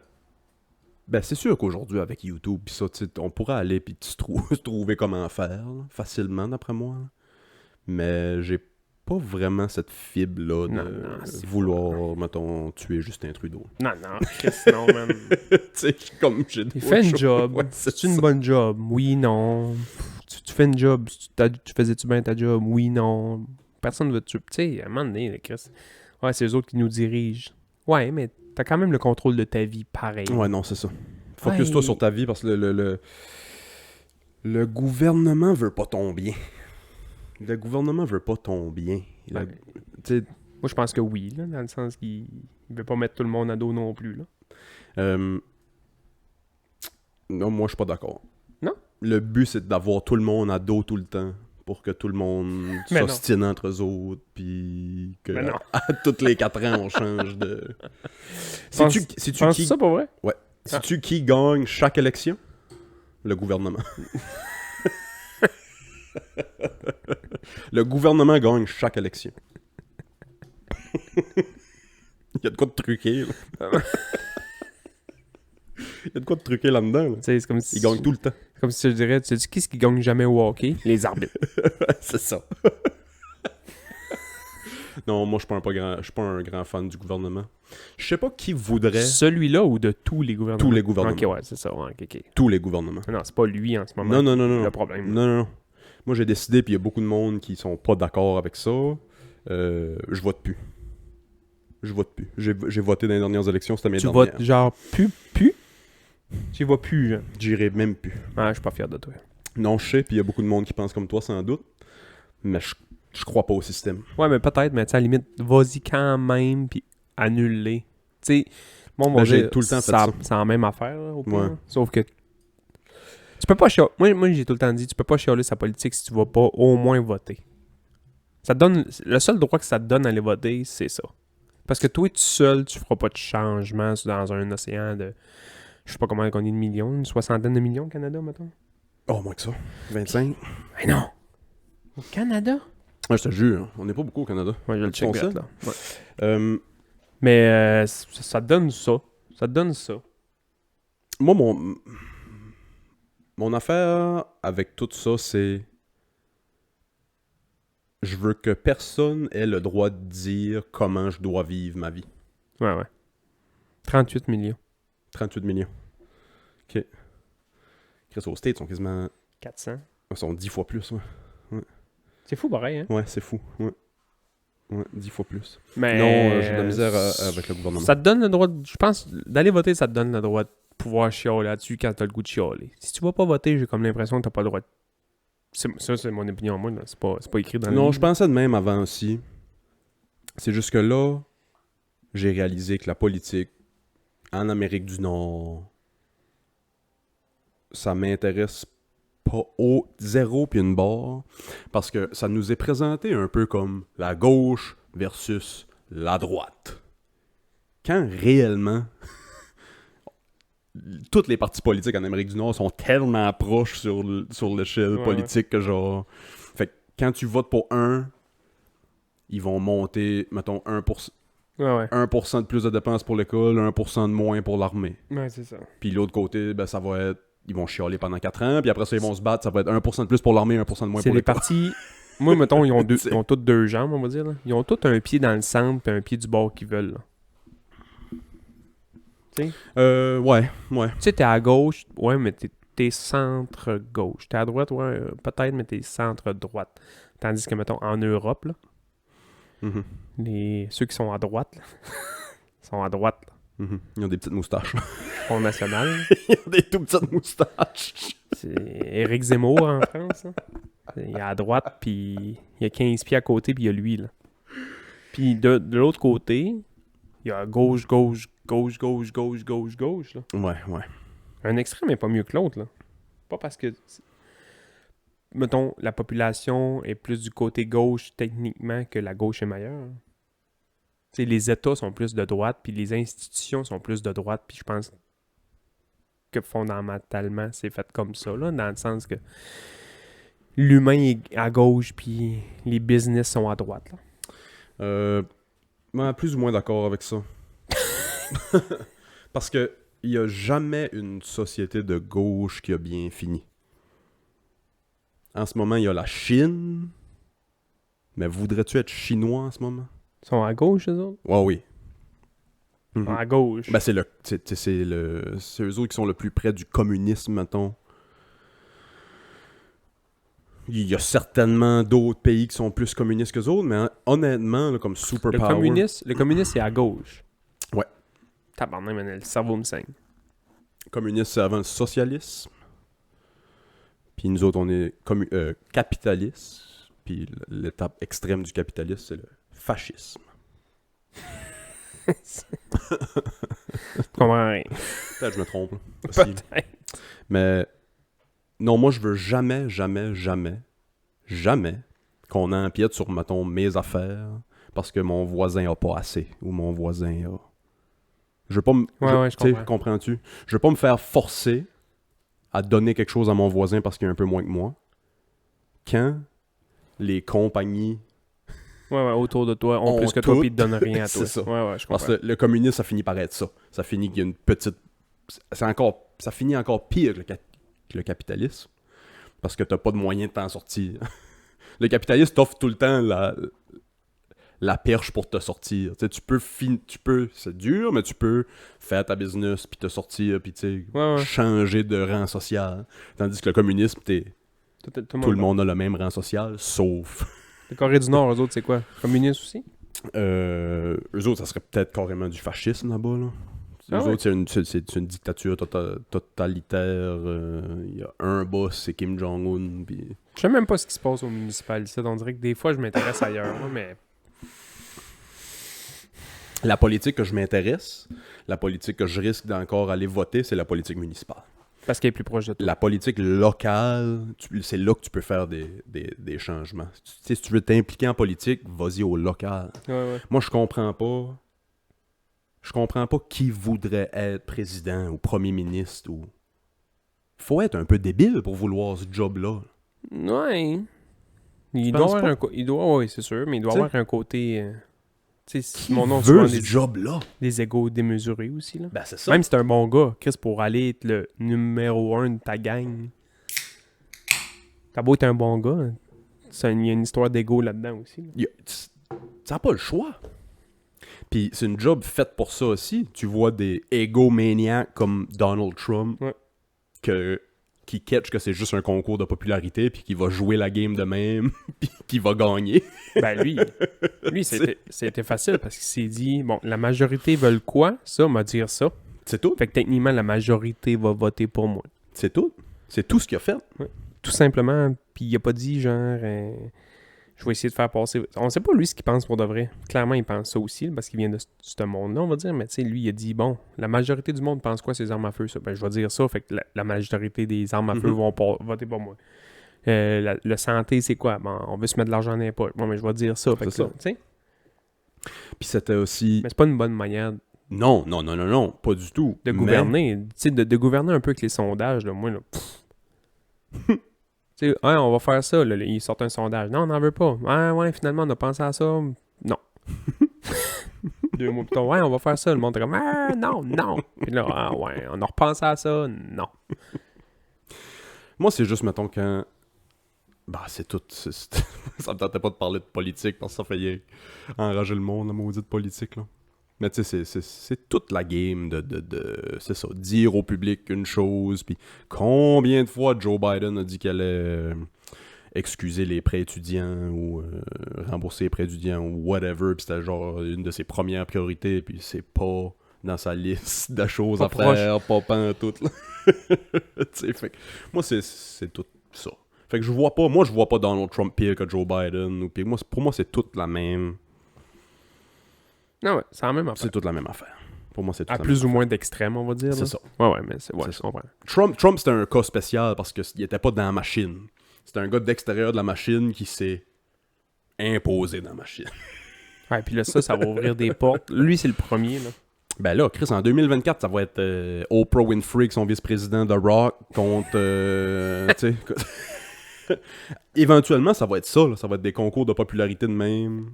Ben, c'est sûr qu'aujourd'hui, avec YouTube pis ça, tu sais, on pourrait aller pis se trouver comment faire, là, facilement, d'après moi. Là. Mais j'ai pas vraiment cette fibre-là de Non, c'est vouloir, mettons, tuer Justin Trudeau. Non, Chris, non, man. Tu sais, comme j'ai Il fait une job. Ouais, c'est une ça. bonne job? Oui, non. Tu fais une job. Tu faisais-tu bien ta job? Oui, non. Personne ne veut te tuer. Tu sais, à un moment donné, là, Chris. Ouais, c'est eux autres qui nous dirigent. Ouais, mais t'as quand même le contrôle de ta vie, pareil. Ouais, non, c'est ça. Focus-toi Ouais. sur ta vie parce que le gouvernement veut pas ton bien. Le gouvernement veut pas ton bien. Ouais. Tu sais, Moi, je pense que oui, là, dans le sens qu'il ne veut pas mettre tout le monde à dos non plus, là. non, moi, je suis pas d'accord. Non? Le but, c'est d'avoir tout le monde à dos tout le temps pour que tout le monde Mais non. s'ostine entre eux autres, puis que Mais non. à tous les 4 ans, on change de... Penses- Sais-tu Penses-tu qui... ça pour vrai? Ouais. Sais-tu qui gagne chaque élection? Le gouvernement. Le gouvernement gagne chaque élection. Il y a de quoi de truquer, là. Il y a de quoi de truquer là-dedans, là. Tu sais, c'est comme si... Il gagne tout le temps. Comme si je dirais, tu sais qui ce qui gagne jamais au hockey? Les arbitres. C'est ça. Non, moi, je suis pas un grand fan du gouvernement. Je sais pas qui voudrait... Celui-là ou de tous les gouvernements? Tous les gouvernements. Ok, ouais, c'est ça. Ouais, ok. Tous les gouvernements. Non, c'est pas lui en ce moment. Non, non, non, non. Le problème. Non, non, non. Moi, j'ai décidé, puis il y a beaucoup de monde qui sont pas d'accord avec ça. Je vote plus. Je vote plus. J'ai voté dans les dernières élections, c'était mes Tu dernières. votes genre plus? Tu vois plus, genre. J'irai même plus. Ah, je suis pas fier de toi. Non, je sais, puis il y a beaucoup de monde qui pense comme toi, sans doute. Mais je crois pas au système. Ouais, mais peut-être, mais tu sais, à la limite, vas-y quand même, puis annule-les. Tu sais, bon, Ben, j'ai tout le temps fait ça. C'est la même affaire, là, au pire. Ouais. Là. Sauf que tu peux pas chialer. Moi, j'ai tout le temps dit, tu peux pas chialer sa politique si tu vas pas au moins voter. Ça te donne... Le seul droit que ça te donne à aller voter, c'est ça. Parce que toi, tout seul, tu feras pas de changement dans un océan de... Je sais pas comment on est de millions, une soixantaine de millions au Canada, mettons. Oh, moins que ça. 25. Mais non! Au Canada? Ouais, je te jure, on n'est pas beaucoup au Canada. Ouais, je le check Ton sel? là. Ouais. Euh, Mais ça te donne ça. Ça te donne ça. moi, mon affaire avec tout ça, c'est... Je veux que personne ait le droit de dire comment je dois vivre ma vie. Ouais. 38 millions. 38 millions. OK. Chris, aux States, ils sont quasiment... 400. Ils sont 10 fois plus, ouais. C'est fou, pareil, hein? Ouais, c'est fou. Ouais. Ouais, 10 fois plus. Mais Non, j'ai de la misère avec le gouvernement. ça te donne le droit, je pense, d'aller voter, ça te donne le droit de pouvoir chialer là-dessus quand t'as le goût de chialer. Si tu vas pas voter, j'ai comme l'impression que t'as pas le droit de... Ça, c'est mon opinion, moi, là. C'est pas écrit dans le Non, livre. je pensais de même avant aussi. C'est juste que là, j'ai réalisé que la politique en Amérique du Nord, ça m'intéresse pas au zéro puis une barre, parce que ça nous est présenté un peu comme la gauche versus la droite. Quand réellement, toutes les partis politiques en Amérique du Nord sont tellement proches sur l'échelle politique que genre... Fait que quand tu votes pour un, ils vont monter, mettons, 1%, 1% de plus de dépenses pour l'école, 1% de moins pour l'armée. Ouais, c'est ça. Puis l'autre côté, ben ça va être... Ils vont chialer pendant 4 ans, puis après ça, ils vont se battre. Ça va être 1% de plus pour l'armée, 1% de moins C'est pour les l'école. partis... Moi, mettons, ils ont toutes deux jambes, on va dire. Là. Ils ont tous un pied dans le centre et un pied du bord qu'ils veulent. Tu sais? Ouais. Tu sais, t'es à gauche, ouais, mais t'es centre-gauche. T'es à droite, ouais, peut-être, mais t'es centre-droite. Tandis que, mettons, en Europe, là, ceux qui sont à droite, là, sont à droite. Là. Ils ont des petites moustaches. Front National. Ils ont des tout petites moustaches. C'est Éric Zemmour en France. Là. Il est à droite, puis il y a 15 pieds à côté, puis il y a lui. Là. Puis de l'autre côté, il y a gauche. Là. Ouais. Un extrême n'est pas mieux que l'autre. Là. Pas parce que, mettons, la population est plus du côté gauche techniquement que la gauche est meilleure. T'sais, les États sont plus de droite, puis les institutions sont plus de droite, puis je pense que fondamentalement, c'est fait comme ça, là, dans le sens que l'humain est à gauche, puis les business sont à droite. Là. Ouais, plus ou moins d'accord avec ça. Parce que il n'y a jamais une société de gauche qui a bien fini. En ce moment, il y a la Chine. Mais voudrais-tu être chinois en ce moment? Ils sont à gauche, eux autres? Ouais, oui. Ils sont à gauche. Ben, c'est eux autres qui sont le plus près du communisme, mettons. Il y a certainement d'autres pays qui sont plus communistes qu'eux autres, mais honnêtement, là, comme superpower... Le communiste, c'est à gauche. Ouais. Tabarnak, mais le cerveau me saigne. Communiste, c'est avant le socialisme. Puis nous autres, on est capitalistes. Puis l'étape extrême du capitalisme, c'est le fascisme. Je comprends rien. Peut-être que je me trompe. Là, aussi. Peut-être. Mais non, moi, je veux jamais qu'on empiète sur, mettons, mes affaires parce que mon voisin a pas assez ou mon voisin a... Je veux pas me... je comprends. Comprends-tu? Je veux pas me faire forcer à donner quelque chose à mon voisin parce qu'il a un peu moins que moi. Quand les compagnies autour de toi ont plus que toi, puis ils te donnent rien à toi. C'est ça. Ouais, je comprends. Parce que le communisme, ça finit par être ça. Ça finit qu'il y a une petite... Ça finit encore pire que le capitalisme. Parce que t'as pas de moyen de t'en sortir. Le capitaliste t'offre tout le temps la perche pour te sortir. Tu sais, tu peux, c'est dur, mais tu peux faire ta business, puis te sortir, puis tu sais, changer de rang social. Tandis que le communisme, tout le monde a le même rang social, sauf... La Corée du Nord, eux autres, c'est quoi? Communistes aussi? Eux autres, ça serait peut-être carrément du fascisme là-bas, là. Autres, c'est une dictature totalitaire. Il y a un boss, c'est Kim Jong-un. Pis... Je sais même pas ce qui se passe au municipal ici. On dirait que des fois, je m'intéresse ailleurs, là, mais... La politique que je m'intéresse, la politique que je risque d'encore aller voter, c'est la politique municipale. Parce qu'elle est plus proche de toi. La politique locale, c'est là que tu peux faire des changements. Si tu veux t'impliquer en politique, vas-y au local. Ouais. Moi, je comprends pas qui voudrait être président ou premier ministre. Faut être un peu débile pour vouloir ce job-là. Ouais. Il doit avoir oui, c'est sûr, mais il doit avoir un côté... Qui veut ce job-là? Des égos démesurés aussi, là. Ben, c'est ça. Même si t'es un bon gars, Chris, pour aller être le numéro 1 de ta gang, t'as beau être un bon gars, il y a une histoire d'égo là-dedans aussi. Là. T'as pas le choix. Puis c'est une job faite pour ça aussi. Tu vois des égomaniacs comme Donald Trump, que qui catch que c'est juste un concours de popularité, puis qui va jouer la game de même, puis qui va gagner. Ben lui c'était facile parce qu'il s'est dit, bon, la majorité veulent quoi? Ça, m'a dire ça. C'est tout. Fait que techniquement, la majorité va voter pour moi. C'est tout. C'est tout ce qu'il a fait. Ouais. Tout simplement, puis il a pas dit genre... je vais essayer de faire passer... On sait pas lui ce qu'il pense pour de vrai. Clairement, il pense ça aussi, parce qu'il vient de ce monde-là, on va dire. Mais tu sais, lui, il a dit, bon, la majorité du monde pense quoi, ces armes à feu, ça? Ben, je vais dire ça, fait que la majorité des armes à feu vont voter pour moi. Le santé, c'est quoi? Bon, on veut se mettre de l'argent dans les poches. Bon, mais je vais dire ça. Fait que C'est ça. tu sais. Puis c'était aussi... Mais c'est pas une bonne manière Non, pas du tout. de gouverner. Tu sais, de gouverner un peu avec les sondages, là, moi, là, tu sais, on va faire ça, là, ils sortent un sondage. Non, on n'en veut pas. Ouais, finalement, on a pensé à ça. Non. 2 mois plus tard, ouais, on va faire ça. Le monde est comme, non. Puis là, ouais, on a repensé à ça. Non. Moi, c'est juste, mettons, quand... Bah, c'est tout. Ça me tentait pas de parler de politique, parce que ça fait enrager le monde, la maudite politique, là. Mais tu sais, c'est toute la game c'est ça, dire au public une chose, puis combien de fois Joe Biden a dit qu'elle allait excuser les prêts étudiants ou rembourser les prêts étudiants ou whatever, puis c'était genre une de ses premières priorités, puis c'est pas dans sa liste de choses Pas à faire, pas pantoute, là. Tu sais, fait que moi, c'est tout ça. Fait que je vois pas Donald Trump pire que Joe Biden, ou pire. Pour moi, c'est toute la même... Non, ouais, c'est la même affaire. C'est toute la même affaire. Pour moi, c'est toute À la plus même ou moins d'extrême, on va dire. C'est là. ça. Ouais, mais c'est C'est je ça. comprends. Trump, c'était un cas spécial parce qu'il était pas dans la machine. C'était un gars d'extérieur de la machine qui s'est imposé dans la machine. Ouais, puis là, ça va ouvrir des portes. Lui, c'est le premier, là. Ben là, Chris, en 2024, ça va être Oprah Winfrey, son vice-président de Rock, contre... tu sais... Éventuellement, ça va être ça, là. Ça va être des concours de popularité de même.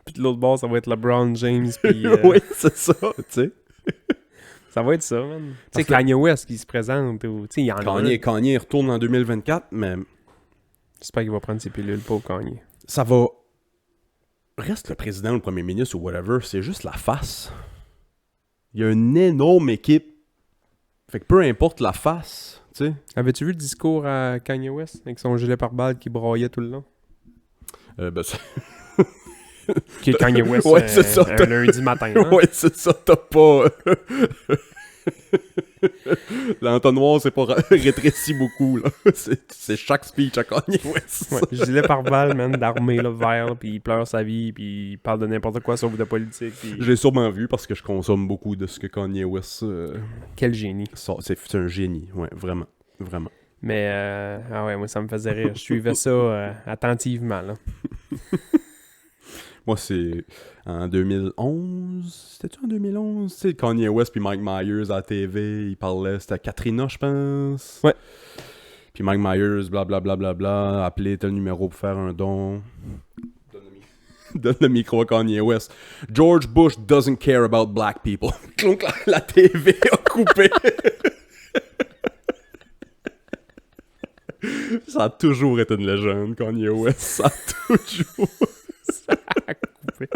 Puis de l'autre bord, ça va être LeBron James. Puis, oui, c'est ça, tu sais. ça va être ça, man. Tu sais, que- Kanye West qui se présente. Ou, tu sais, il y en a. Kanye retourne en 2024, mais J'espère qu'il va prendre ses pilules pour Kanye. ça va... Reste le président, le premier ministre ou whatever, c'est juste la face. Il y a une énorme équipe. Fait que peu importe la face, tu sais. Avais-tu vu le discours à Kanye West avec son gilet pare-balles qui broyait tout le long? Ben, Qui est Kanye West Ouais, c'est ça, un lundi matin. Hein? ouais, c'est ça, t'as pas... L'entonnoir, c'est pas rétréci beaucoup, là. C'est chaque speech à Kanye West. Ouais, gilet pare-balles, man, d'armée, là, vert, là, puis il pleure sa vie, puis il parle de n'importe quoi sauf de politique. Puis... J'ai sûrement vu parce que je consomme beaucoup de ce que Kanye West Quel génie. sort. C'est un génie, ouais, vraiment, vraiment. Mais, ah ouais, moi, ça me faisait rire. Je suivais ça attentivement, là. Moi, c'est en 2011. C'était-tu en 2011? Tu sais, Kanye West puis Mike Myers à la TV, ils parlaient, c'était Katrina, je pense. Ouais. Puis Mike Myers, blablabla, appelez tel numéro pour faire un don. Donne le micro à Kanye West. George Bush doesn't care about black people. Donc la TV a coupé. Ça a toujours été une légende, Kanye West. Ça a toujours... Coupé.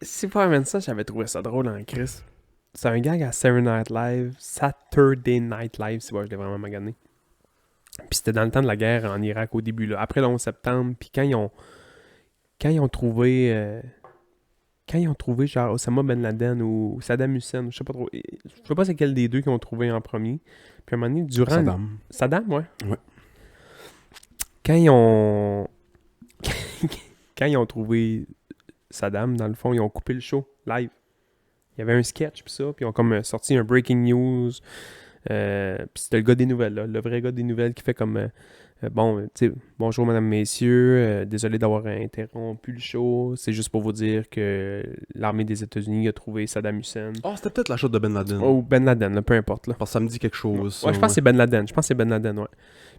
C'est pas même ça, j'avais trouvé ça drôle en Chris. C'est un gag à Saturday Night Live, c'est vrai, je l'ai vraiment magané. Puis c'était dans le temps de la guerre en Irak au début, là, après le 11 septembre. Puis quand ils ont trouvé genre Osama Ben Laden ou Saddam Hussein, je sais pas trop. Je sais pas c'est quel des deux qui ont trouvé en premier. Puis à un moment donné, durant... Saddam, ouais. Ouais. Quand ils ont... Quand ils ont trouvé Saddam, dans le fond, ils ont coupé le show live. Il y avait un sketch pis ça, puis ils ont comme sorti un breaking news. Puis c'était le gars des nouvelles, là, le vrai gars des nouvelles qui fait comme bon, tu sais, bonjour mesdames, messieurs, désolé d'avoir interrompu le show. C'est juste pour vous dire que l'armée des États-Unis a trouvé Saddam Hussein. Oh, c'était peut-être la chute de Ben Laden. Ou Ben Laden, là, peu importe. Là. Parce que ça me dit quelque chose. Ouais, je pense que c'est Ben Laden. Ouais.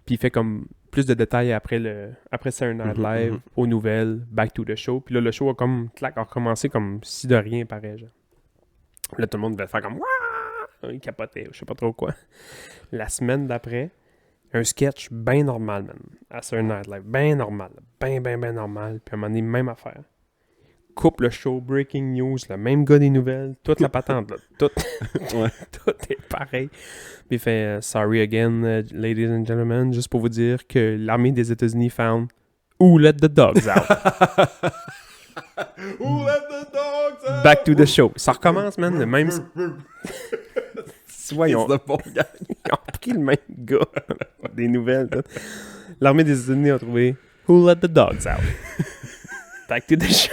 Puis il fait comme plus de détails après Saturday Night Live, aux nouvelles, back to the show. Puis là, le show a comme, a recommencé comme si de rien paraît, genre. Là, tout le monde devait faire comme, wouah! Il capotait, je sais pas trop quoi. La semaine d'après, un sketch bien normal, man, à Saturday Night Live. Bien normal. Bien normal. Puis à un moment donné, même affaire. coupe le show, breaking news, le même gars des nouvelles, toute la patente, là, tout, Ouais. tout est pareil. Puis il fait sorry again, ladies and gentlemen, juste pour vous dire que l'armée des États-Unis found who let the dogs out. Who let the dogs out? Back to the show. Ça recommence, man, le même. Tu vois, ils ont pris le même gars des nouvelles. Tout. L'armée des États-Unis a trouvé who let the dogs out. Back to the show.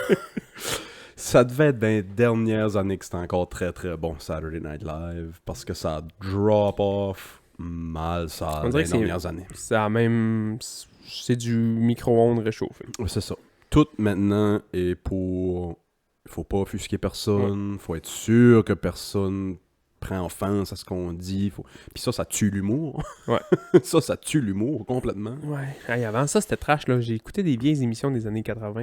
Ça devait être dans les dernières années que c'était encore très très bon Saturday Night Live parce que ça drop off mal ça On dans dirait les que dernières années. c'est la même. C'est du micro-ondes réchauffé. C'est ça. Tout maintenant est pour. Faut pas offusquer personne. Faut être sûr que personne prend offense à ce qu'on dit. Puis ça tue l'humour. Ouais. ça tue l'humour complètement. Ouais. Hey, avant ça, c'était trash, là. J'ai écouté des vieilles émissions des années 80.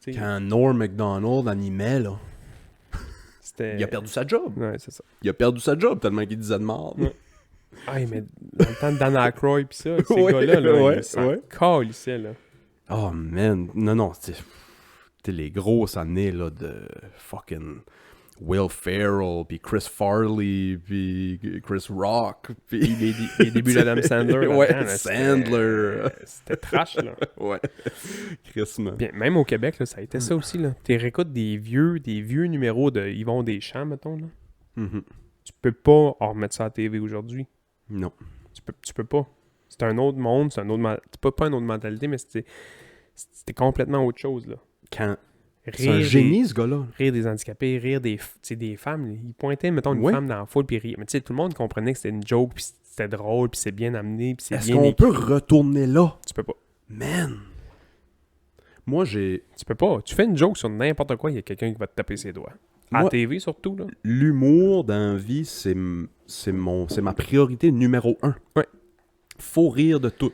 Tu sais, Quand Norm Macdonald animait, là, c'était... il a perdu sa job. Ouais, c'est ça. Il a perdu sa job tellement qu'il disait de merde. Ouais. Hey, mais dans le temps de Dan Aykroyd pis ça, ces Ouais, gars-là, là, ouais, ils s'en ouais. calissaient, là. Oh man, non, c'était les grosses années là, de fucking Will Ferrell, puis Chris Farley, puis Chris Rock, puis Les débuts d'Adam Sandler. Ouais, là-dedans, là, Sandler. C'était trash, là. Ouais, Chris, man. Bien, même au Québec, là, ça a été ça aussi, là. Tu réécoutes des vieux numéros de Yvon Deschamps, mettons, là. Mhm. Tu peux pas en remettre ça à la TV aujourd'hui. Non. Tu peux pas. C'est un autre monde, c'est pas une autre mentalité, mais c'était complètement autre chose, là. C'est un génie, ce gars-là. Rire des handicapés, rire des femmes. Ils pointaient, mettons, une Ouais. femme dans la foule, puis rire. Mais tu sais, tout le monde comprenait que c'était une joke, puis c'était drôle, puis c'est bien amené, puis c'est Est-ce bien qu'on écrit. peut retourner là? Tu peux pas. Man! Moi, j'ai... Tu peux pas. Tu fais une joke sur n'importe quoi, il y a quelqu'un qui va te taper ses doigts. À la Moi- TV, surtout, là. L'humour dans la vie, c'est ma priorité numéro 1. Ouais. Faut rire de tout.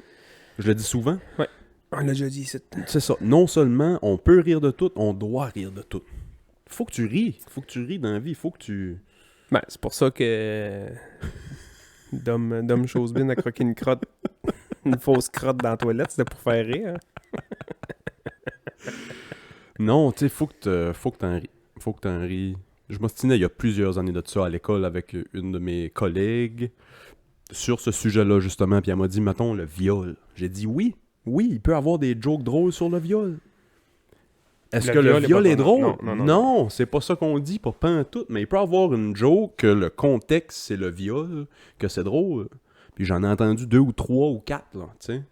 Je le dis souvent. On l'a déjà dit, c'est... C'est ça. Non seulement on peut rire de tout, on doit rire de tout. Faut que tu ris. Faut que tu ris dans la vie. Faut que tu... Ben, c'est pour ça que... Dom Chosebin a croqué une crotte... une fausse crotte dans la toilette, c'était pour faire rire. Hein? Non, tu sais, faut que t'en ris. Faut que t'en ris. Je m'ostinais il y a plusieurs années de ça à l'école avec une de mes collègues sur ce sujet-là, justement. Puis elle m'a dit, mettons, le viol. J'ai dit oui. Oui, il peut avoir des jokes drôles sur le viol. Est-ce que le viol est drôle? Non, c'est pas ça qu'on dit, pas en tout. Mais il peut avoir une joke que le contexte, c'est le viol, que c'est drôle. Puis j'en ai entendu 2 ou 3 ou 4, là, tu sais.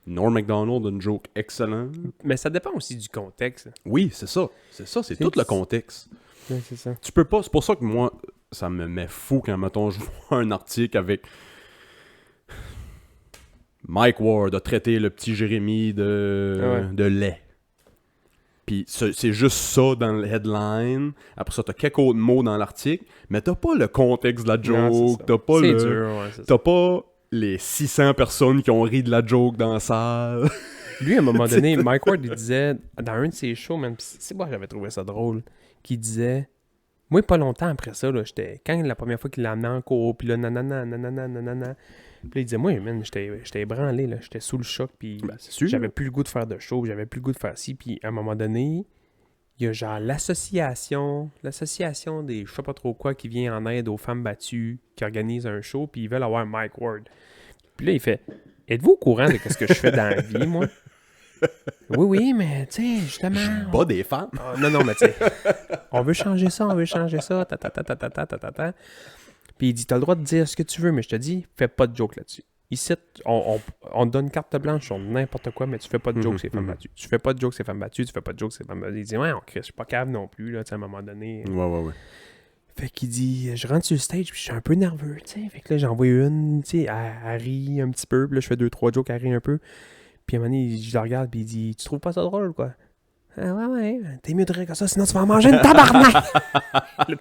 Norm Macdonald a une joke excellente. Mais ça dépend aussi du contexte. Oui, c'est ça. C'est tout le contexte. Ouais, c'est ça. Tu peux pas... C'est pour ça que moi, ça me met fou quand, mettons, je vois un article avec... Mike Ward a traité le petit Jérémy de lait. Puis c'est juste ça dans le headline. Après ça, t'as quelques autres mots dans l'article, mais t'as pas le contexte de la joke. T'as pas c'est dur, ouais, c'est ça. T'as pas les 600 personnes qui ont ri de la joke dans la salle. Lui, à un moment donné, Mike Ward, il disait, dans un de ses shows, même, c'est moi j'avais trouvé ça drôle, qu'il disait, moi, pas longtemps après ça, là, quand la première fois qu'il l'a amené en cours, puis là, nanana, puis là, il disait, moi, man, j'étais ébranlé, là, j'étais sous le choc, puis C'est sûr. j'avais plus le goût de faire de show, j'avais plus le goût de faire ci, puis à un moment donné, il y a genre l'association des je sais pas trop quoi qui vient en aide aux femmes battues, qui organise un show, puis ils veulent avoir Mike Ward. Puis là, il fait, êtes-vous au courant de ce que je fais dans la vie, moi? Oui, mais tu sais, justement... Je bats des femmes. Non, mais tu sais, on veut changer ça, ta. Puis il dit, t'as le droit de dire ce que tu veux, mais je te dis, fais pas de joke là-dessus. Ici, on te donne carte blanche sur n'importe quoi, mais tu fais pas de joke, c'est femmes battues. Tu fais pas de joke, c'est femmes battues, tu fais pas de joke, c'est femmes battues. Il dit, ouais, je suis pas cave non plus, là, tu sais, à un moment donné. Ouais. Fait qu'il dit, je rentre sur le stage, puis je suis un peu nerveux, tu sais. Fait que là, j'en vois une, tu sais, elle rit un petit peu, puis là, je fais 2-3 jokes, elle rit un peu. Puis à un moment donné, je la regarde, puis il dit, tu trouves pas ça drôle, quoi? Ah ouais, t'es mieux de rire que ça, sinon tu vas en manger une tabarnak! Tout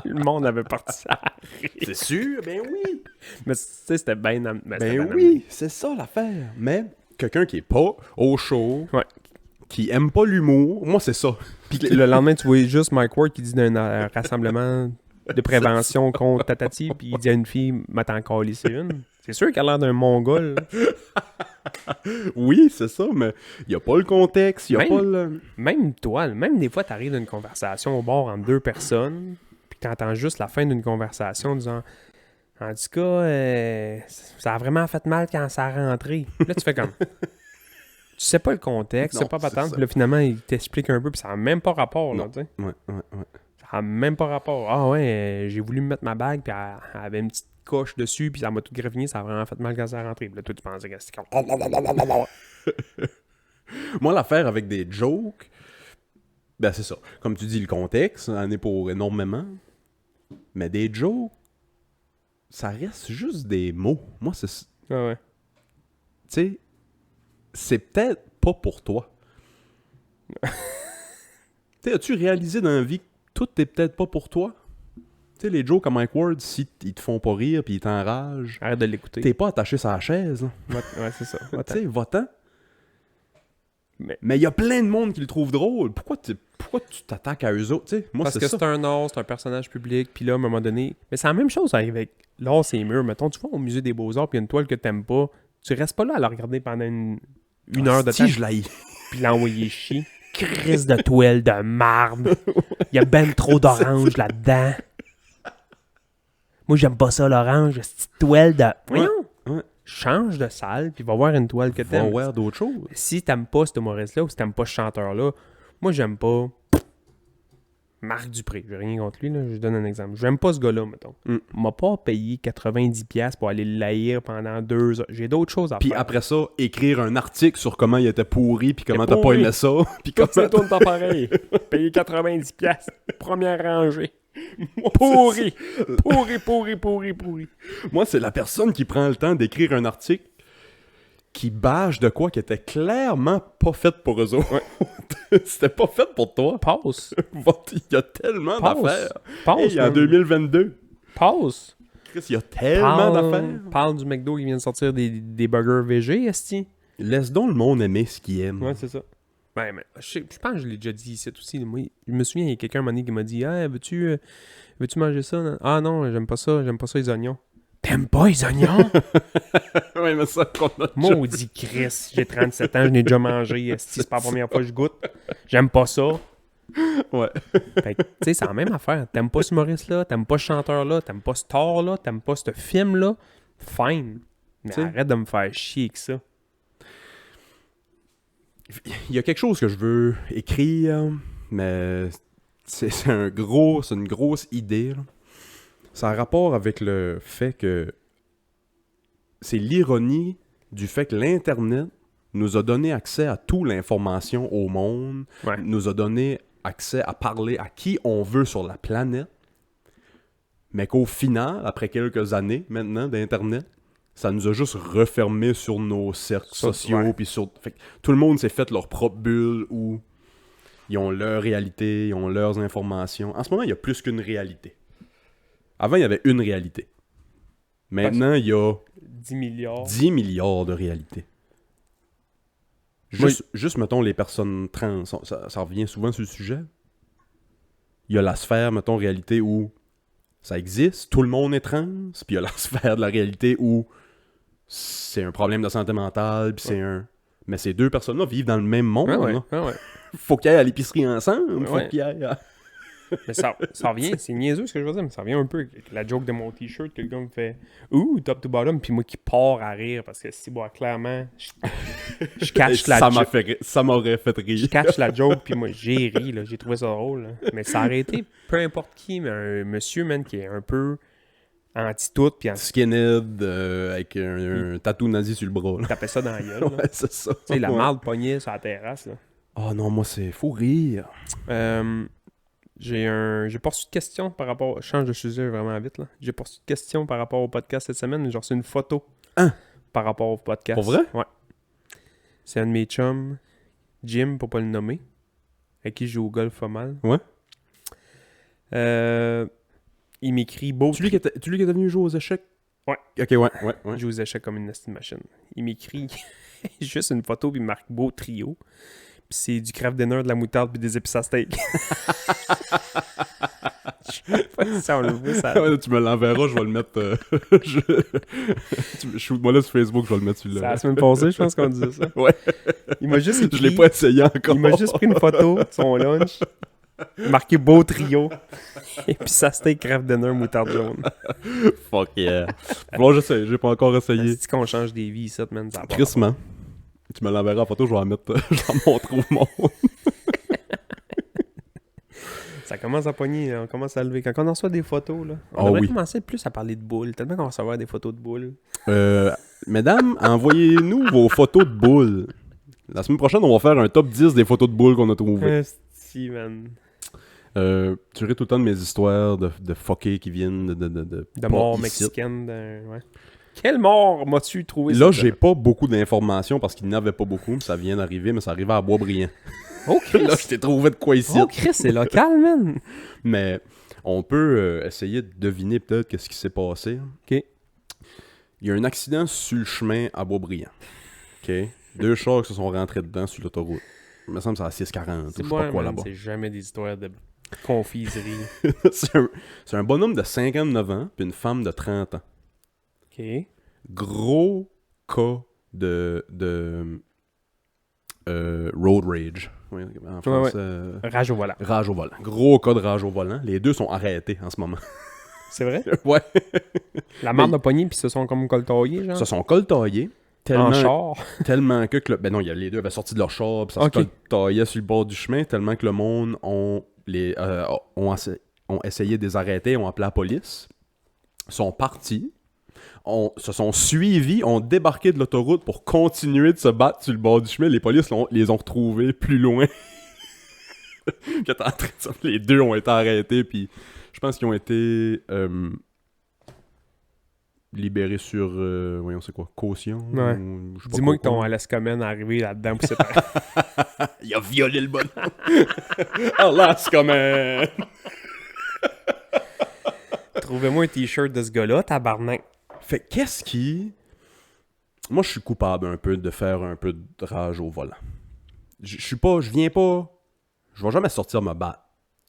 le monde avait parti à rire. C'est sûr, ben oui. Mais tu sais, c'était bien... Ben oui, c'est ça l'affaire. Mais quelqu'un qui est pas au show, Ouais. qui aime pas l'humour, moi c'est ça. Puis le lendemain, tu vois juste Mike Ward qui dit d'un rassemblement de prévention contre Tatati, puis il dit à une fille, m'attends encore lycée une. C'est sûr qu'elle a l'air d'un mongol. Oui, c'est ça, mais il n'y a pas le contexte, il n'y a Même- pas le... Même toi, même des fois, t'arrives d'une conversation au bord entre deux personnes, puis t'entends juste la fin d'une conversation disant « En tout cas, ça a vraiment fait mal quand ça a rentré. » Là, tu fais comme... Tu sais pas le contexte, tu sais Non, pas c'est patente, ça. puis là, finalement, il t'explique un peu, puis ça n'a même pas rapport, là, Non. tu sais. Ouais. Ça n'a même pas rapport. Ah ouais, j'ai voulu me mettre ma bague, puis elle avait une petite coche dessus, puis ça m'a tout griffiné, ça a vraiment fait mal quand ça a rentré. Puis là, toi, tu pensais que c'était comme... Moi, l'affaire avec des jokes, ben c'est ça. Comme tu dis, le contexte, ça en est pour énormément. Mais des jokes, ça reste juste des mots. Moi, c'est... Tu Ah ouais. sais, c'est peut-être pas pour toi. Tu sais, as-tu réalisé dans la vie que tout est peut-être pas pour toi? Tu sais, les jokes à Mike Ward, si ils te font pas rire puis ils t'enragent, Arrête de l'écouter. t'es pas attaché sur la chaise. Là. Ouais, c'est ça. Tu sais, va-t'en. Mais- Mais il y a plein de monde qui le trouve drôle. Pourquoi tu t'attaques à eux autres? Tu sais, moi, Parce c'est que ça. c'est un art, c'est un personnage public, puis là, à un moment donné... Mais c'est la même chose, ça arrive avec l'art, c'est murs. Mettons, tu vas au musée des Beaux-Arts, puis il y a une toile que t'aimes pas, tu restes pas là à la regarder pendant une heure de temps, Si je l'haïs. puis l'envoyer chier. Crise de toile de marde. Il y a ben trop d'orange là-dedans. Moi, j'aime pas ça, l'orange. Cette toile de... Voyons! ouais. Change de salle, puis va voir une toile que Va t'aimes. voir d'autres choses. Si t'aimes pas cet humoriste-là ou si t'aimes pas ce chanteur-là, moi, j'aime pas Marc Dupré. J'ai rien contre lui, là. Je donne un exemple. J'aime pas ce gars-là, mettons. M'a pas payé 90$ pour aller l'haïr pendant 2 heures. J'ai d'autres choses à Puis faire. après ça, écrire un article sur comment il était pourri, puis comment t'as pas pourri. aimé ça. Puis Comme comment... c'est tout le temps pareil. Payer 90$. Première rangée. Pourri. Pourri. Moi, c'est la personne qui prend le temps d'écrire un article qui bâche de quoi qui était clairement pas fait pour eux autres. C'était pas fait pour toi. Passe. Il y a tellement Passe. d'affaires. Passe. Hey, en man. 2022. Passe. Chris, il y a tellement d'affaires. Parle du McDo qui vient de sortir des burgers VG, esti. Laisse donc le monde aimer ce qu'il aime. Ouais, c'est ça. Ouais, mais je pense que je l'ai déjà dit ici aussi. Moi, je me souviens, il y a quelqu'un un moment donné qui m'a dit « Ah, veux-tu manger ça? » Ah non, j'aime pas ça les oignons. T'aimes pas les oignons? Ouais, mais ça qu'on a Maudit Chris, j'ai 37 ans, je n'ai déjà mangé. Esti, c'est pas la première fois que je goûte. J'aime pas ça. Ouais. Fait que, tu sais, c'est la même affaire. T'aimes pas ce humoriste-là, t'aimes pas ce chanteur-là, t'aimes pas ce star-là, t'aimes pas ce film-là. Fine. Mais T'sais. arrête de me faire chier avec ça. Il y a quelque chose que je veux écrire, mais c'est une grosse idée. Là. Ça a rapport avec le fait que c'est l'ironie du fait que l'Internet nous a donné accès à toute l'information au monde, Ouais. nous a donné accès à parler à qui on veut sur la planète, mais qu'au final, après quelques années maintenant d'Internet, ça nous a juste refermé sur nos cercles Ça, sociaux, ouais. puis sur... Fait que tout le monde s'est fait leur propre bulle où ils ont leur réalité, ils ont leurs informations. En ce moment, il y a plus qu'une réalité. Avant, il y avait une réalité. Maintenant, il y a 10 milliards. 10 milliards de réalités. Juste, mettons, les personnes trans, ça revient souvent sur le sujet. Il y a la sphère, mettons, réalité où ça existe, tout le monde est trans, puis il y a la sphère de la réalité où c'est un problème de santé mentale, puis c'est un... Mais ces deux personnes-là vivent dans le même monde. Ouais. Là. Faut qu'ils aillent à l'épicerie ensemble, faut Ouais. qu'ils aillent à... Mais ça revient, c'est niaiseux ce que je veux dire, mais ça revient un peu avec la joke de mon t-shirt que le gars me fait « Ouh, top to bottom », puis moi qui pars à rire parce que si, bon, clairement, je catch la ça joke. ça m'aurait fait Je rire. catch la joke, puis moi, j'ai ri, là, j'ai trouvé ça drôle. Là. Mais ça aurait été peu importe qui, mais un monsieur, man, qui est un peu anti-tout, puis Skinhead avec un tatou nazi sur le bras. Là. tapait ça dans la gueule. là. Ouais, c'est ça. Tu sais, la Ouais. marde pognée sur la terrasse. Là. Oh non, moi, c'est... Faut rire. J'ai pas reçu de questions par rapport... Je change de sujet vraiment vite, là. J'ai pas reçu de questions par rapport au podcast cette semaine. J'ai reçu une photo par rapport au podcast. Pour vrai? Ouais. C'est un de mes chums, Jim, pour pas le nommer, avec qui je joue au golf pas mal. Ouais. Il m'écrit beau. Tu lui qui était venu jouer aux échecs? Ouais. Ok, ouais. Je joue aux échecs comme une nasty machine. Il m'écrit juste une photo, puis il marque beau trio. Puis c'est du craft dinner, de la moutarde, puis des épices à steak. Ça, on le voit, ça. Ouais, tu me l'enverras, je vais le mettre. Shoot-moi là sur Facebook, je vais le mettre sur C'est le. la semaine passée, je pense qu'on disait ça. Ouais. Il m'a juste écrit. Je l'ai pas essayé encore. Il m'a juste pris une photo de son lunch, marqué beau trio. Et puis ça, c'était crève dinner moutarde jaune. Fuck yeah. Bon, j'essaie, j'ai pas encore essayé. C'est qu'on change des vies, ça, man. Ça a pas Crissement. Tu me l'enverras en photo, je vais en mettre. Je vais en montrer au monde. Ça commence à pogner, on commence à lever. Quand on reçoit des photos, là, on Ah devrait oui. commencer plus à parler de boules. Tellement qu'on va recevoir des photos de boules. Mesdames, envoyez-nous vos photos de boules. La semaine prochaine, on va faire un top 10 des photos de boules qu'on a trouvées. Si, man. Tu ris tout le temps de mes histoires de fuckés qui viennent de pas mort ici. mexicaine. Ouais. Quelle mort m'as-tu trouvé? Là, ça, j'ai pas beaucoup d'informations parce qu'il n'avait pas beaucoup. Ça vient d'arriver, mais ça arrivait à Boisbriand. Oh, Chris! Là, je t'ai trouvé de quoi ici. Oh, Chris, c'est local, man! Mais on peut essayer de deviner peut-être qu'est-ce qui s'est passé. OK. Il y a un accident sur le chemin à Boisbriand. OK? 2 chars qui se sont rentrés dedans sur l'autoroute. Il me semble que c'est à 6,40 ou je sais pas quoi là-bas. C'est jamais des histoires de confiserie. c'est un bonhomme de 59 ans puis une femme de 30 ans. OK. Gros cas de road rage. Oui, en France, Rage au volant. rage au volant. Gros cas de rage au volant. Les deux sont arrêtés en ce moment. C'est vrai? Ouais. La marde a pogné puis se sont comme coltaillés, genre? Se sont coltaillés. En char? Tellement que ben non, les deux avaient sorti de leur char puis ça se coltaillait sur le bord du chemin tellement que le monde ont essayé de les arrêter, ont appelé la police. Sont partis. Se sont suivis, ont débarqué de l'autoroute pour continuer de se battre sur le bord du chemin. Les polices les ont retrouvés plus loin. Les deux ont été arrêtés, puis je pense qu'ils ont été libérés sur, voyons c'est quoi, caution? Ouais. Dis-moi que ton Alaskaman est arrivé là-dedans pour séparer. Il a violé le bonhomme. Alaskaman! Trouvez-moi un t-shirt de ce gars-là, tabarnak. Fait qu'est-ce qui... Moi, je suis coupable un peu de faire un peu de rage au volant. Je vais jamais sortir me battre.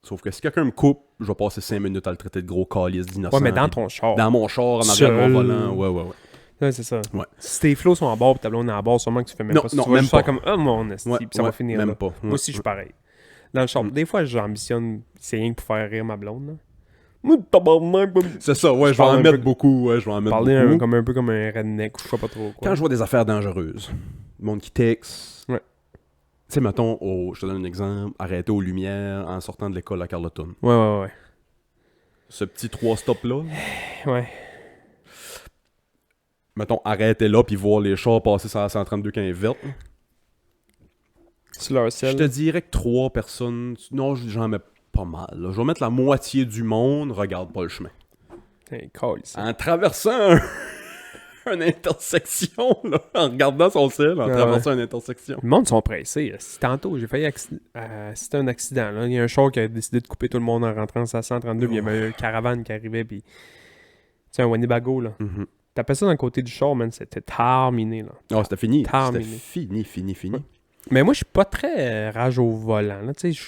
Sauf que si quelqu'un me coupe, je vais passer 5 minutes à le traiter de gros calice d'innocent. Ouais, mais dans ton char. Dans mon char, en arrière de mon volant. Ouais. Ouais, c'est ça. Ouais. Si tes flots sont en bas, pis ta blonde est en bas, sûrement que tu fais même Non, pas ça. non, Tu vas même juste pas. faire comme, oh mon esti, puis ça va finir même là. pas. Moi aussi, je suis pareil. Dans le char, des fois, j'ambitionne, c'est rien que pour faire rire ma blonde, là. C'est ça, ouais, je vais en mettre beaucoup. Ouais, je vais en mettre parler beaucoup. un peu comme un redneck, ou je sais pas trop quoi. Quand je vois des affaires dangereuses, le monde qui texte. Ouais. Tu sais, mettons, je te donne un exemple, arrêter aux lumières en sortant de l'école à Carleton. Ouais. Ce petit 3 stops-là. Ouais. Mettons, arrêter là, puis voir les chars passer sur la 132 quand elle est verte. Sur leur sel. Je te dirais que 3 personnes... Non, j'en mets pas mal. Là. Je vais mettre la moitié du monde, regarde pas le chemin. En traversant une intersection, là, en regardant son ciel, en traversant une intersection. Le monde sont pressés. Tantôt, j'ai failli c'était un accident. Là. Il y a un char qui a décidé de couper tout le monde en rentrant sur la 132, puis il y avait une caravane qui arrivait, puis... C'est un Winnebago, là. Mm-hmm. T'appelles ça dans le côté du char, man, c'était terminé, là. Oh, c'était fini. Terminé. C'était fini. Ouais. Mais moi, je suis pas très rage au volant, là. Tu sais,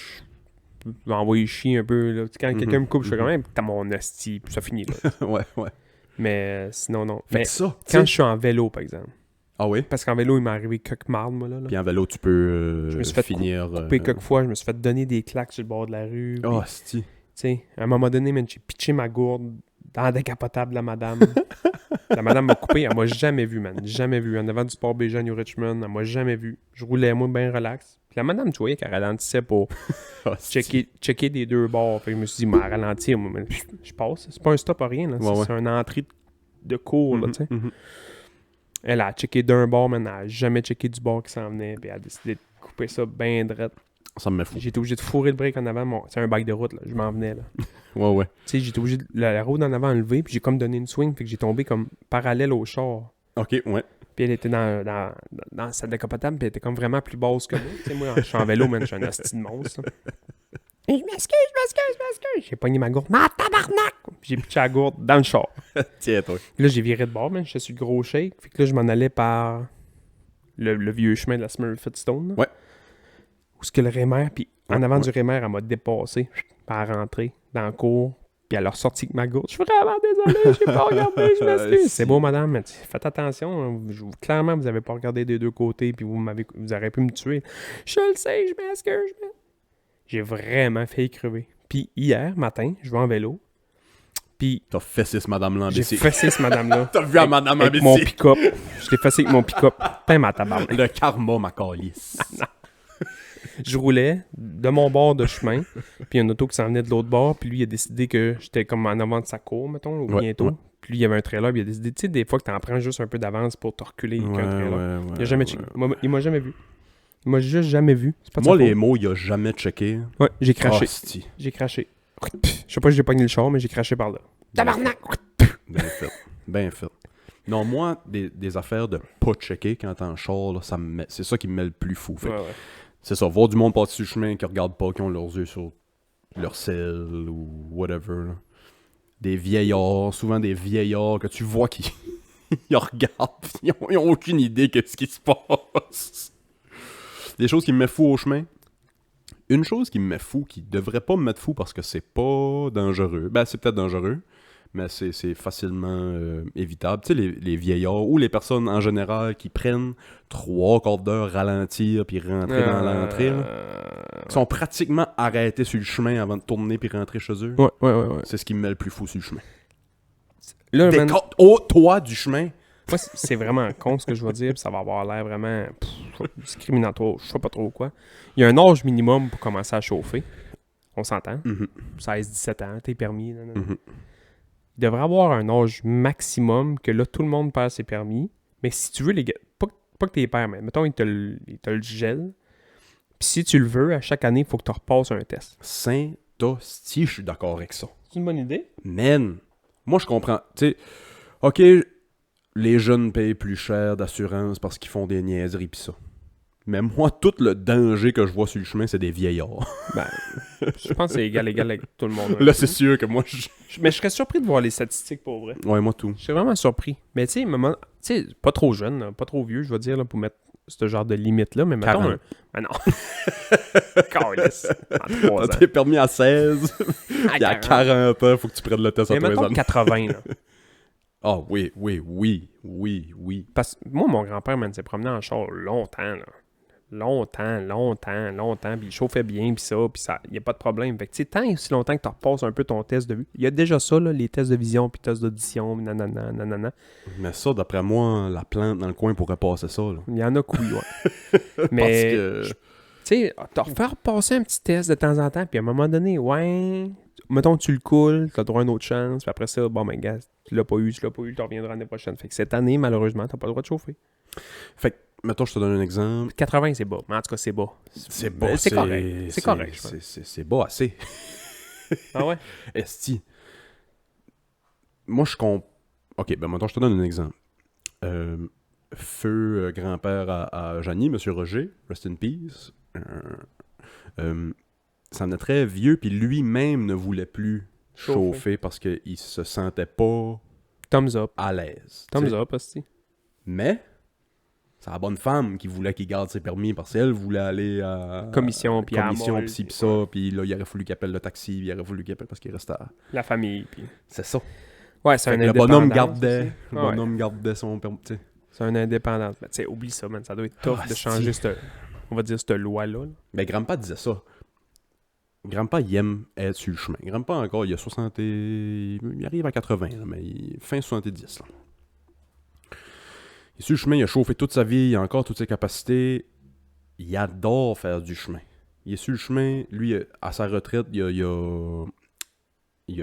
je vais envoyer chier un peu, là. Quand quelqu'un me coupe, je fais quand même, t'as mon hostie, puis ça finit, là. ouais. Mais sinon, non. Fait mais que ça, quand je suis en vélo, par exemple. Ah oui? Parce qu'en vélo, il m'est arrivé quelques mardes, moi, là. Puis en vélo, tu peux je me suis fait finir... couper quelques fois, je me suis fait donner des claques sur le bord de la rue. Oh, c'ti. Tu sais, à un moment donné, man, j'ai pitché ma gourde dans la décapotable de la madame. La madame m'a coupé, elle m'a jamais vu, man. Jamais vu. En avant du Sport Béja New Richmond, elle m'a jamais vu. Je roulais, moi, bien relax. Puis la madame, tu voyais qu'elle ralentissait pour checker des deux bords. Puis je me suis dit, elle ralentit, moi, je passe. C'est pas un stop à rien, là. C'est une entrée de cours, là, tu sais. Elle a checké d'un bord, mais elle n'a jamais checké du bord qui s'en venait. Puis elle a décidé de couper ça bien drette. Ça me fout. J'étais obligé de fourrer le break en avant. C'est un bike de route, là. Je m'en venais, là. Ouais. Tu sais, j'étais obligé de la roue en avant enlevée, puis j'ai comme donné une swing, fait que j'ai tombé comme parallèle au char. OK, ouais. Puis elle était dans sa décapotable, puis elle était comme vraiment plus basse que moi. Tu sais, moi, je suis en vélo, man, je suis un hostie de monstre. Et je m'excuse. J'ai pogné ma gourde. Ma tabarnak! Puis j'ai pitché la gourde dans le char. Tiens, toi. Puis là, j'ai viré de bord, man. J'étais sur le gros shake. Fait que là, je m'en allais par le vieux chemin de la Smurfit-Stone. Là. Ouais. Où est-ce que le Rémer, puis en avant du Rémer, elle m'a dépassé par rentrer dans le cours. Puis elle a ressorti avec ma gourde. Je suis vraiment désolé, j'ai pas regardé, je m'excuse. C'est beau, madame, mais faites attention. Clairement, vous avez pas regardé des deux côtés, puis vous auriez pu me tuer. Je le sais, je m'excuse. J'ai vraiment failli crever. Puis hier matin, je vais en vélo. Puis T'as fessé ce madame-là en j'ai BC. fessé ce madame-là. T'as vu à madame en avec mon BC. pick-up. Je l'ai fessé avec mon pick-up. Putain, ma tabarnak. Le karma, ma calice. Je roulais de mon bord de chemin, puis il y a une auto qui s'en venait de l'autre bord, puis lui, il a décidé que j'étais comme en avant de sa cour, mettons, ou bientôt. Ouais. Puis lui, il y avait un trailer, puis il a décidé, tu sais, des fois que t'en prends juste un peu d'avance pour te reculer avec un trailer. Il a jamais checké. Il m'a jamais vu. Il m'a juste jamais vu. C'est pas de Moi, sa les faute. mots, il a jamais checké. Ouais, j'ai craché. Hostie. J'ai craché. Je sais pas si j'ai pogné le char, mais j'ai craché par là. Tabarnak! Bien fait. Bien fait. Non, moi, des affaires de pas checker quand t'es en char, là, c'est ça qui me met le plus fou. Fait que Ouais. c'est ça, voir du monde passer sur le chemin qui regardent pas, qui ont leurs yeux sur leur sel ou whatever. Là. Des vieillards, souvent des vieillards que tu vois qui ils regardent, pis ils ont aucune idée de ce qui se passe. Des choses qui me mettent fou au chemin. Une chose qui me met fou, qui devrait pas me mettre fou parce que c'est pas dangereux. Ben, c'est peut-être dangereux, mais c'est facilement évitable. Tu sais, les vieillards ou les personnes en général qui prennent 3/4 d'heure ralentir puis rentrer dans l'entrée, là, qui sont pratiquement arrêtés sur le chemin avant de tourner puis rentrer chez eux. Ouais. C'est ce qui me met le plus fou sur le chemin. Là, man, Au toit du chemin. moi, c'est vraiment con ce que je vais dire, puis ça va avoir l'air vraiment discriminatoire, je sais pas trop quoi. Il y a un âge minimum pour commencer à chauffer. On s'entend. 16-17 ans, t'es permis. Nan, nan. Mhm. Il devrait avoir un âge maximum que là, tout le monde perd ses permis. Mais si tu veux, les gars, pas que t'es perds, mais mettons, ils te le gèlent. Puis si tu le veux, à chaque année, il faut que tu repasses un test. Saint-Hostie, je suis d'accord avec ça. C'est une bonne idée? Man, moi je comprends. Tu sais, ok, les jeunes payent plus cher d'assurance parce qu'ils font des niaiseries pis ça. Mais moi, tout le danger que je vois sur le chemin, c'est des vieillards. Ben, je pense que c'est égal avec tout le monde. Là, c'est sûr que moi, Mais je serais surpris de voir les statistiques pour vrai. Ouais, moi tout. Je suis vraiment surpris. Mais tu sais, pas trop jeune, là, pas trop vieux, je veux dire, là, pour mettre ce genre de limite-là. Mais mettons... 40. Ben non. Calisse. En 3 ans. T'es permis à 16, puis à 40 ans, faut que tu prennes le test à Mais tous les mettons ans. 80, là. Ah oui. Parce que moi, mon grand-père, man, s'est promené en char longtemps, là. Longtemps, puis il chauffait bien, puis ça, il n'y a pas de problème. Fait que, tu sais, tant et aussi longtemps que tu repasses un peu ton test de vue, il y a déjà ça, là, les tests de vision, puis tests d'audition, nanana. Mais ça, d'après moi, la plante dans le coin pourrait passer ça. Là. Il y en a couilles, ouais. Mais, Parce que... tu sais, t'as refaire passer un petit test de temps en temps, puis à un moment donné, ouais, mettons que tu le coules, t'as droit à une autre chance, puis après ça, bon, ben, gars, tu l'as pas eu, tu reviendras l'année prochaine. Fait que cette année, malheureusement, t'as pas le droit de chauffer. Fait que, mettons, je te donne un exemple. 80, c'est bas. Mais en tout cas, c'est bas. C'est bas. C'est correct. C'est correct, je pense. C'est bas assez. Ah ouais? Esti. Moi, je comprends. Ok, ben maintenant, je te donne un exemple. Feu grand-père à Janie, Monsieur Roger, rest in peace. Ça en est très vieux, puis lui-même ne voulait plus chauffer parce qu'il se sentait pas Thumbs up. à l'aise. Thumbs t'sais. up, hostie. Mais, c'est la bonne femme qui voulait qu'il garde ses permis parce qu'elle voulait aller à Commission, puis à commission, Moll, pis ci, puis pis ça, puis là, il aurait fallu qu'il appelle le taxi, il aurait fallu qu'il appelle parce qu'il restait à... La famille, puis... C'est ça. Ouais, c'est un Le indépendant. bonhomme gardait, aussi. Ouais. gardait son permis, tu sais. C'est un indépendant. Mais tu sais, oublie ça, man. Ça doit être tough de changer cette... On va dire cette loi-là. Là. Mais Grandpa disait ça. Grandpa, il aime être sur le chemin. Grandpa, encore, il a 60 et... Il arrive à 80, là, mais fin 70, là. Il est sur le chemin, il a chauffé toute sa vie, il a encore toutes ses capacités. Il adore faire du chemin. Il est sur le chemin, lui, à sa retraite, il a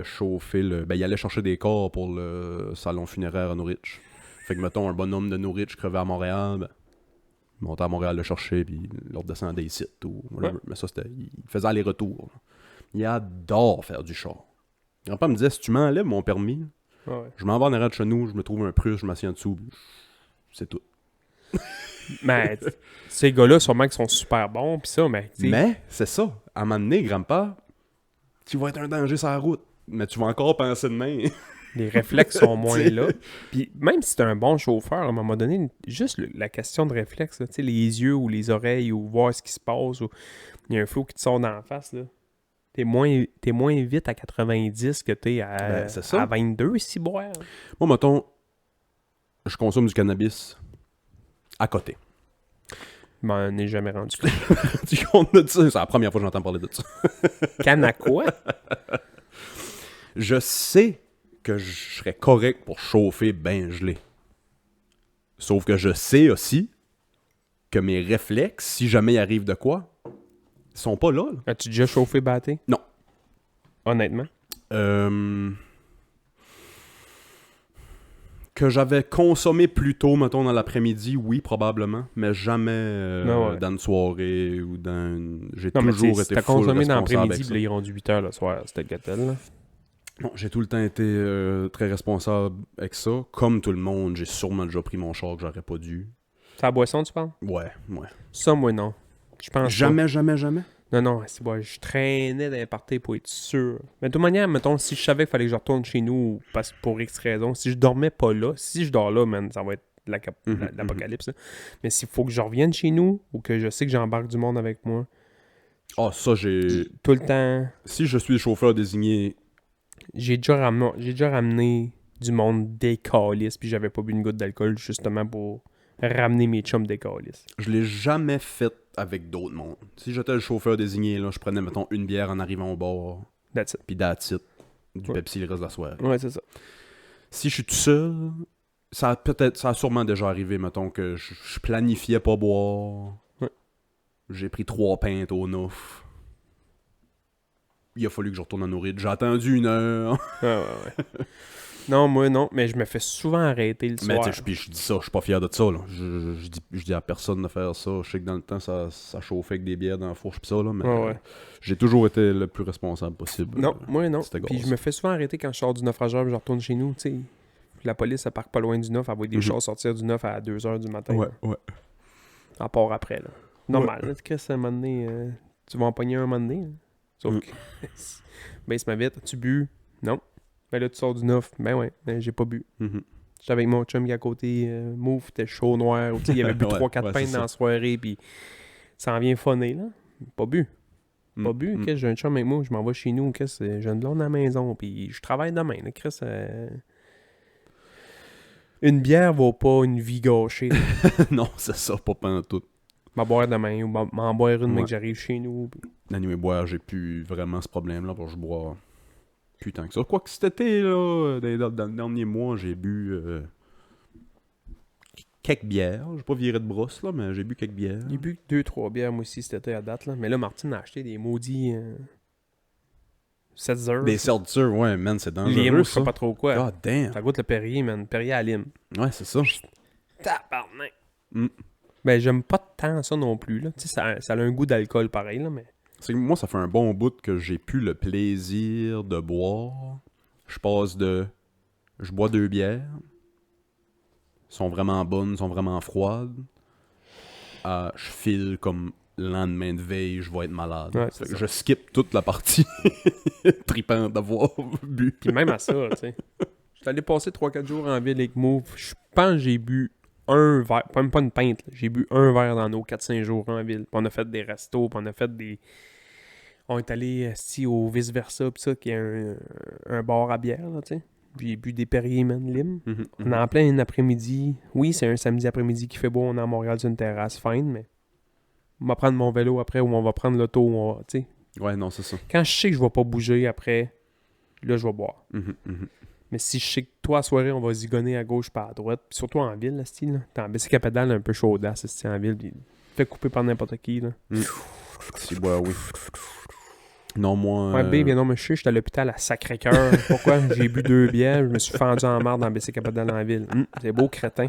chauffé le... Ben, il allait chercher des corps pour le salon funéraire à Norwich. Fait que, mettons, un bonhomme de Norwich crevait à Montréal, ben, il montait à Montréal le chercher, puis il leur descendait ici, ou whatever. Ouais. Mais ça, c'était... Il faisait aller-retour. Il adore faire du char. Grand-père me disait, si tu m'enlèves mon permis, je m'en vais en arrière de chez nous, je me trouve un Prusse, je m'assieds en dessous, c'est tout. Mais ces gars-là, sûrement qu'ils sont super bons, pis ça, mais... Mais, c'est ça. À un moment donné, grand-père, tu vas être un danger sur la route, mais tu vas encore penser demain. Les réflexes sont moins là. Puis même si t'es un bon chauffeur, à un moment donné, juste la question de réflexe, là, les yeux ou les oreilles, ou voir ce qui se passe, ou il y a un flot qui te sort dans la face, là. T'es moins vite à 90 que t'es Ben, c'est ça. à 22, si boire. Moi, mettons, je consomme du cannabis à côté. Ben, on n'est jamais rendu. Tu comptes de ça? C'est la première fois que j'entends parler de ça. Canne à quoi? Je sais que je serais correct pour chauffer ben gelé. Sauf que je sais aussi que mes réflexes, si jamais il arrive de quoi, sont pas là. As-tu déjà chauffé batté? Non. Honnêtement? Que j'avais consommé plus tôt, mettons, dans l'après-midi, oui, probablement, mais jamais Non, ouais. dans une soirée ou dans une... J'ai Non, mais toujours été t'as full consommé dans responsable avec l'après-midi, ça. puis là, ils ont du 8h le soir. C'était le gâtel, là. Non, j'ai tout le temps été très responsable avec ça. Comme tout le monde, j'ai sûrement déjà pris mon char que j'aurais pas dû. C'est la boisson, tu parles? Ouais. Ça, moi, non. Je pense Jamais. pas. Non, c'est bon, je traînais dans les parties pour être sûr. Mais de toute manière, mettons, si je savais qu'il fallait que je retourne chez nous parce, pour X raison, si je dormais pas là, si je dors là, man, ça va être l'apocalypse. Là. Mais s'il faut que je revienne chez nous ou que je sais que j'embarque du monde avec moi, Ah, ça, j'ai... tout le temps, Si je suis le chauffeur désigné... j'ai déjà ramené du monde des calices, puis j'avais pas bu une goutte d'alcool justement pour ramener mes chums des calices. Je l'ai jamais fait avec d'autres mondes. Si j'étais le chauffeur désigné, là, je prenais, mettons, une bière en arrivant au bar, That's it. puis that's it. Du Ouais. Pepsi le reste de la soirée. Ouais, c'est ça. Si je suis tout seul, ça a sûrement déjà arrivé, mettons, que je planifiais pas boire. Ouais. J'ai pris 3 pintes au neuf. Il a fallu que je retourne en nourrir. J'ai attendu 1 heure. Ouais. Non, moi, non, mais je me fais souvent arrêter le Mais soir. tu sais, puis je dis ça, je suis pas fier de ça, là. Je dis à personne de faire ça. Je sais que dans le temps, ça chauffait avec des bières dans la fourche pis ça, là, mais Ouais. j'ai toujours été le plus responsable possible. Non, moi non. C'était Puis gaz. je me fais souvent arrêter quand je sors du naufrageur et je retourne chez nous, tu sais. La police, elle parque pas loin du neuf, elle voit des chars sortir du neuf à 2h du matin. Ouais. À part après, là. Normal, là, Chris, à un moment donné, tu vas en pogner un moment donné. Là. Sauf que, baisse ma vite, as-tu bu? Non. Ben là, tu sors du neuf. Ben ouais, ben, j'ai pas bu. Mhm. J'étais avec mon chum qui est à côté, Move, t'es chaud noir. Tu sais, il avait bu Ouais, 3-4 ouais, pintes c'est dans ça. la soirée, puis ça en vient funner, là. Pas bu. Pas bu, Chris, j'ai un chum avec moi, je m'en vais chez nous, Chris, j'ai une blonde à la maison, puis je travaille demain, là, Chris. Une bière vaut pas une vie gâchée. là. Non, c'est ça, pas pendant tout. M'en boire demain, ou m'en boire une, mais Ouais. que j'arrive chez nous. Puis... Anyway, boire, j'ai plus vraiment ce problème-là, parce que je bois plus tant que ça. Quoique cet été, là, dans le dernier mois, j'ai bu quelques bières. J'ai pas viré de brosse, là, mais j'ai bu quelques bières. J'ai bu 2-3 bières, moi aussi, cet été à date, là. Mais là, Martine a acheté des maudits 7 heures. Des sortures, ouais, man, c'est dangereux, Lime, je ça. sais pas trop quoi. God damn. Ça goûte le Perrier, man. Perrier à lime. Ouais, c'est ça. Tabarnak. Mm. Ben, j'aime pas tant ça non plus, là. Tu sais, ça a un goût d'alcool pareil, là, mais... C'est que moi, ça fait un bon bout que j'ai plus le plaisir de boire. Je passe de... Je bois 2 bières. Sont vraiment bonnes, sont vraiment froides. Je file comme le lendemain de veille, je vais être malade. Ouais, Fait c'est que ça. je skip toute la partie tripante d'avoir bu. Puis même à ça, tu sais. J'étais allé passer 3-4 jours en ville avec Move. Je pense que j'ai bu un verre, même pas une pinte, là. J'ai bu un verre dans nos 4-5 jours en ville. Puis on a fait des restos, puis on a fait des... On est allé au vice-versa, puis ça, qui est un bar à bière, là, tu sais. Puis j'ai bu des Perrier, man, lime. Mhm, On est en plein après-midi. Oui, c'est un samedi après-midi qui fait beau, on est à Montréal sur une terrasse, fine, mais... On va prendre mon vélo après, ou on va prendre l'auto, tu sais. Ouais, non, c'est ça. Quand je sais que je vais pas bouger après, là, je vais boire. Mhm, mhm. Mais si je sais que toi, à soirée, on va zigonner à gauche pas à droite, puis surtout en ville, là, style, là. T'es en bicycle à pédale un peu chaudasse, c'est en ville, puis fait couper par n'importe qui, là. Si boire, oui. Non, moi... Ouais, babe, non, monsieur, j'étais à l'hôpital à Sacré-Cœur. Pourquoi? J'ai bu 2 bières, je me suis fendu en marde dans bicycle à pédale en ville. C'est beau, crétin.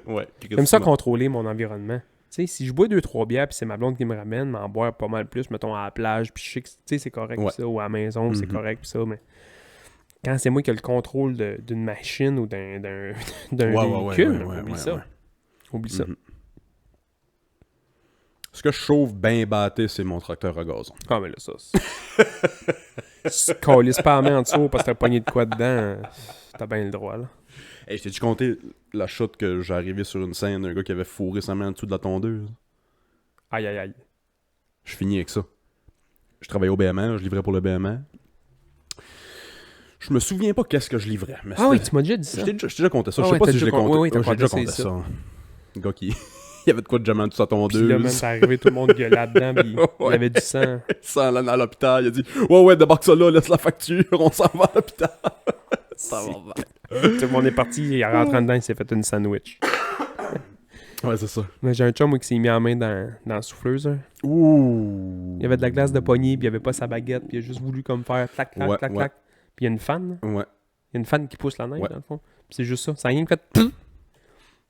Ouais. J'aime ça contrôler mon environnement. Tu sais, si je bois 2-3 bières, puis c'est ma blonde qui me ramène, m'en boire pas mal plus, mettons, à la plage, puis je sais que, tu sais, c'est correct, Ouais. pis ça, ou à la maison, pis c'est correct, pis ça, mais quand c'est moi qui ai le contrôle d'une machine ou d'un véhicule, oublie ça. ouais. Oublie ça. Mhm. Ce que je chauffe bien batté, c'est mon tracteur à gazon. Ah, mais là, ça, c'est... Calisse pas la main en dessous parce que t'as pogné de quoi dedans, t'as bien le droit, là. Hey, je t'ai-tu compté la chute que j'ai arrivé sur une scène d'un gars qui avait fourré sa main en dessous de la tondeuse? Aïe, aïe, aïe. Je finis avec ça. Je travaillais au BMR, je livrais pour le BMR. Je me souviens pas qu'est-ce que je livrais. Mais Ah oui, tu m'as déjà dit ça. Je t'ai déjà compté ça. Ah Je sais ouais, pas t'as si je l'ai déjà compté. oui, t'as J'ai déjà compté, compté c'est ça. Le gars qui... il y avait de quoi de jamais tout sa Puis là, tondeuse. man, c'est arrivé, tout le monde gueulait là-dedans, puis il y avait du sang. Ça allait à l'hôpital. Il a dit ouais, débarque ça là, laisse la facture, on s'en va à l'hôpital. Ça va bien. Tout le monde est parti, il est rentré dedans, il s'est fait une sandwich. Ouais, c'est ça. Mais j'ai un chum qui s'est mis la main dans la souffleuse. Là. Ouh. Il y avait de la glace de poignée, puis il avait pas sa baguette, puis il a juste voulu comme faire clac, clac, Ouais, clac, ouais. clac. Puis il y a une fan, là. Ouais. Il y a une fan qui pousse la neige, Ouais. dans le fond. Puis c'est juste ça. Ça a rien fait. Puis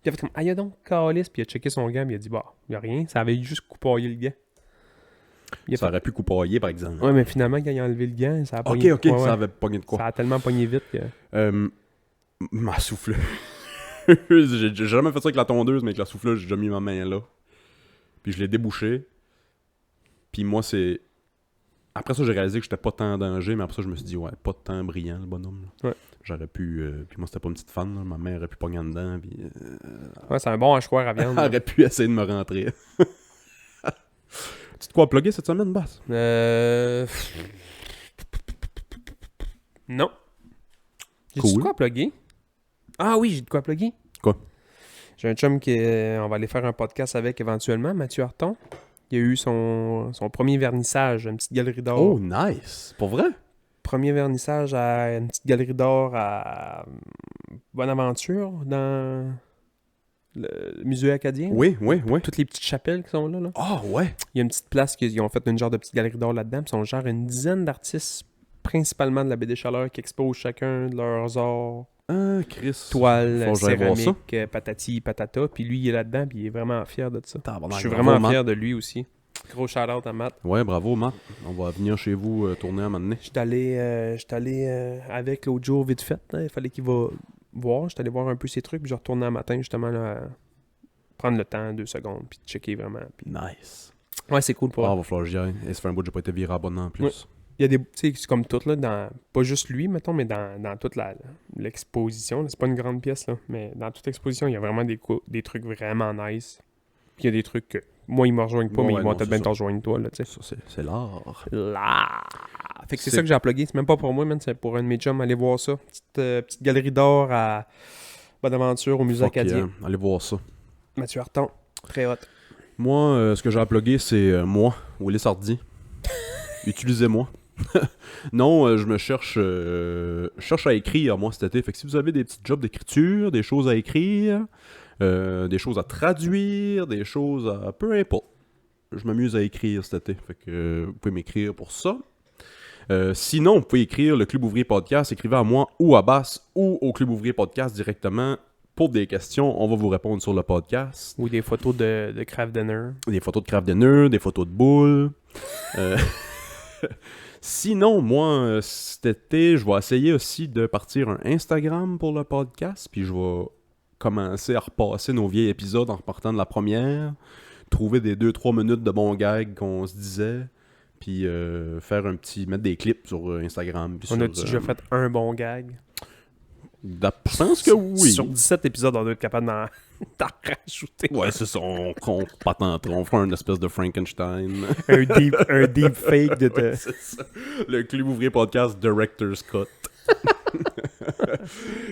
il a fait comme, ah, il y a donc, calice. Puis il a checké son gant, puis il a dit, bah, il y a rien. Ça avait juste coupaillé le gant. Il a Ça fait... aurait pu coupailler, par exemple. Ouais, mais finalement, quand il a enlevé le gant, ça a Ok, pogné. ok, Ouais, ouais. ça avait pogné de quoi. Ça a tellement pogné vite que. Ma souffleuse. J'ai jamais fait ça avec la tondeuse, mais avec la souffleuse, j'ai déjà mis ma main là. Puis je l'ai débouché. Puis moi, c'est... Après ça, j'ai réalisé que j'étais pas tant en danger, mais après ça, je me suis dit, ouais, pas de temps brillant, le bonhomme. Là. Ouais. J'aurais pu... Puis moi, c'était pas une petite fan, là. Ma mère aurait pu pogner en dedans, puis... Ouais, c'est un bon hachoir à viande. Elle aurait pu essayer de me rentrer. Tu te quoi plugger cette semaine, Bass? Non. J'ai Cool. de quoi plugger? Ah oui, j'ai de quoi plugger. Quoi? J'ai un chum qui on va aller faire un podcast avec éventuellement, Mathieu Harton. Il a eu son premier vernissage, une petite galerie d'or. Oh, nice! Pour vrai? Premier vernissage à une petite galerie d'or à Bonaventure, dans le musée acadien. Oui. Toutes les petites chapelles qui sont là. Ah, ouais! Il y a une petite place qu'ils ont fait une genre de petite galerie d'or là-dedans. Puis ils sont genre une dizaine d'artistes, principalement de la baie des Chaleurs, qui exposent chacun de leurs arts. Ah, Chris. Toile, Faut que j'aille voir céramique, patati, patata. Puis lui, il est là-dedans, puis il est vraiment fier de ça. Tabarnak, Je suis bravo, vraiment Matt. fier de lui aussi. Gros shout-out à Matt. Ouais, bravo, Matt. On va venir chez vous tourner à un moment donné. J'étais allé avec l'autre jour vite fait. Hein. Il fallait qu'il va voir. J'étais allé voir un peu ses trucs, puis je retournais un matin justement là, prendre le temps, 2 secondes, puis checker vraiment. Puis... Nice. Ouais, c'est cool pour Ah, va falloir que j'y aille. Et ça fait un bout que j'ai pas été viré abonné en plus. Ouais. Il y a des, tu sais, c'est comme tout, là, pas juste lui, mettons, mais dans toute l'exposition. Là. C'est pas une grande pièce, là, mais dans toute l'exposition, il y a vraiment des trucs vraiment nice. Puis il y a des trucs que, moi, ils me rejoignent pas, Ouais, mais ouais, ils vont non, peut-être c'est bien ça. te rejoindre toi, là, tu sais. Ça, c'est l'art. Là! Fait que c'est C'est- ça que j'ai à plugger. C'est même pas pour moi, man, c'est pour un de mes chums. Allez voir ça. Petite galerie d'or à Bonaventure, au musée Fuck acadien. yeah. Allez voir ça. Mathieu Harton, très hot. Moi, ce que j'ai à plugger, c'est moi, Willis Hardy. Utilisez-moi. Non, je me cherche à écrire, moi, cet été. Fait que si vous avez des petits jobs d'écriture, des choses à écrire, des choses à traduire, des choses à... Peu importe. Je m'amuse à écrire cet été. Fait que vous pouvez m'écrire pour ça. Sinon, vous pouvez écrire le Club Ouvrier Podcast. Écrivez à moi ou à Bass ou au Club Ouvrier Podcast directement. Pour des questions, on va vous répondre sur le podcast. Ou des photos de craft dinner. Des photos de craft dinner, des photos de boules. Sinon, moi, cet été, je vais essayer aussi de partir un Instagram pour le podcast. Puis je vais commencer à repasser nos vieils épisodes en repartant de la première. Trouver des 2-3 minutes de bons gags qu'on se disait. Puis mettre des clips sur Instagram. Puis On sur, a-tu déjà fait un bon gag? Je pense que oui. Sur 17 épisodes, on doit être capable d'en rajouter. Ouais, c'est ça. On patentera. On fera une espèce de Frankenstein. un deep fake de... Ouais, c'est ça. Le Club Ouvrier Podcast Director's Cut.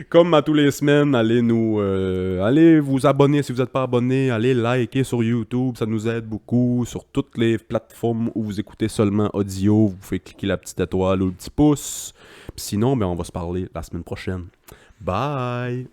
Comme à tous les semaines, allez vous abonner si vous n'êtes pas abonné, allez liker sur YouTube, ça nous aide beaucoup. Sur toutes les plateformes où vous écoutez seulement audio, vous pouvez cliquer la petite étoile ou le petit pouce. Puis sinon, on va se parler la semaine prochaine. Bye!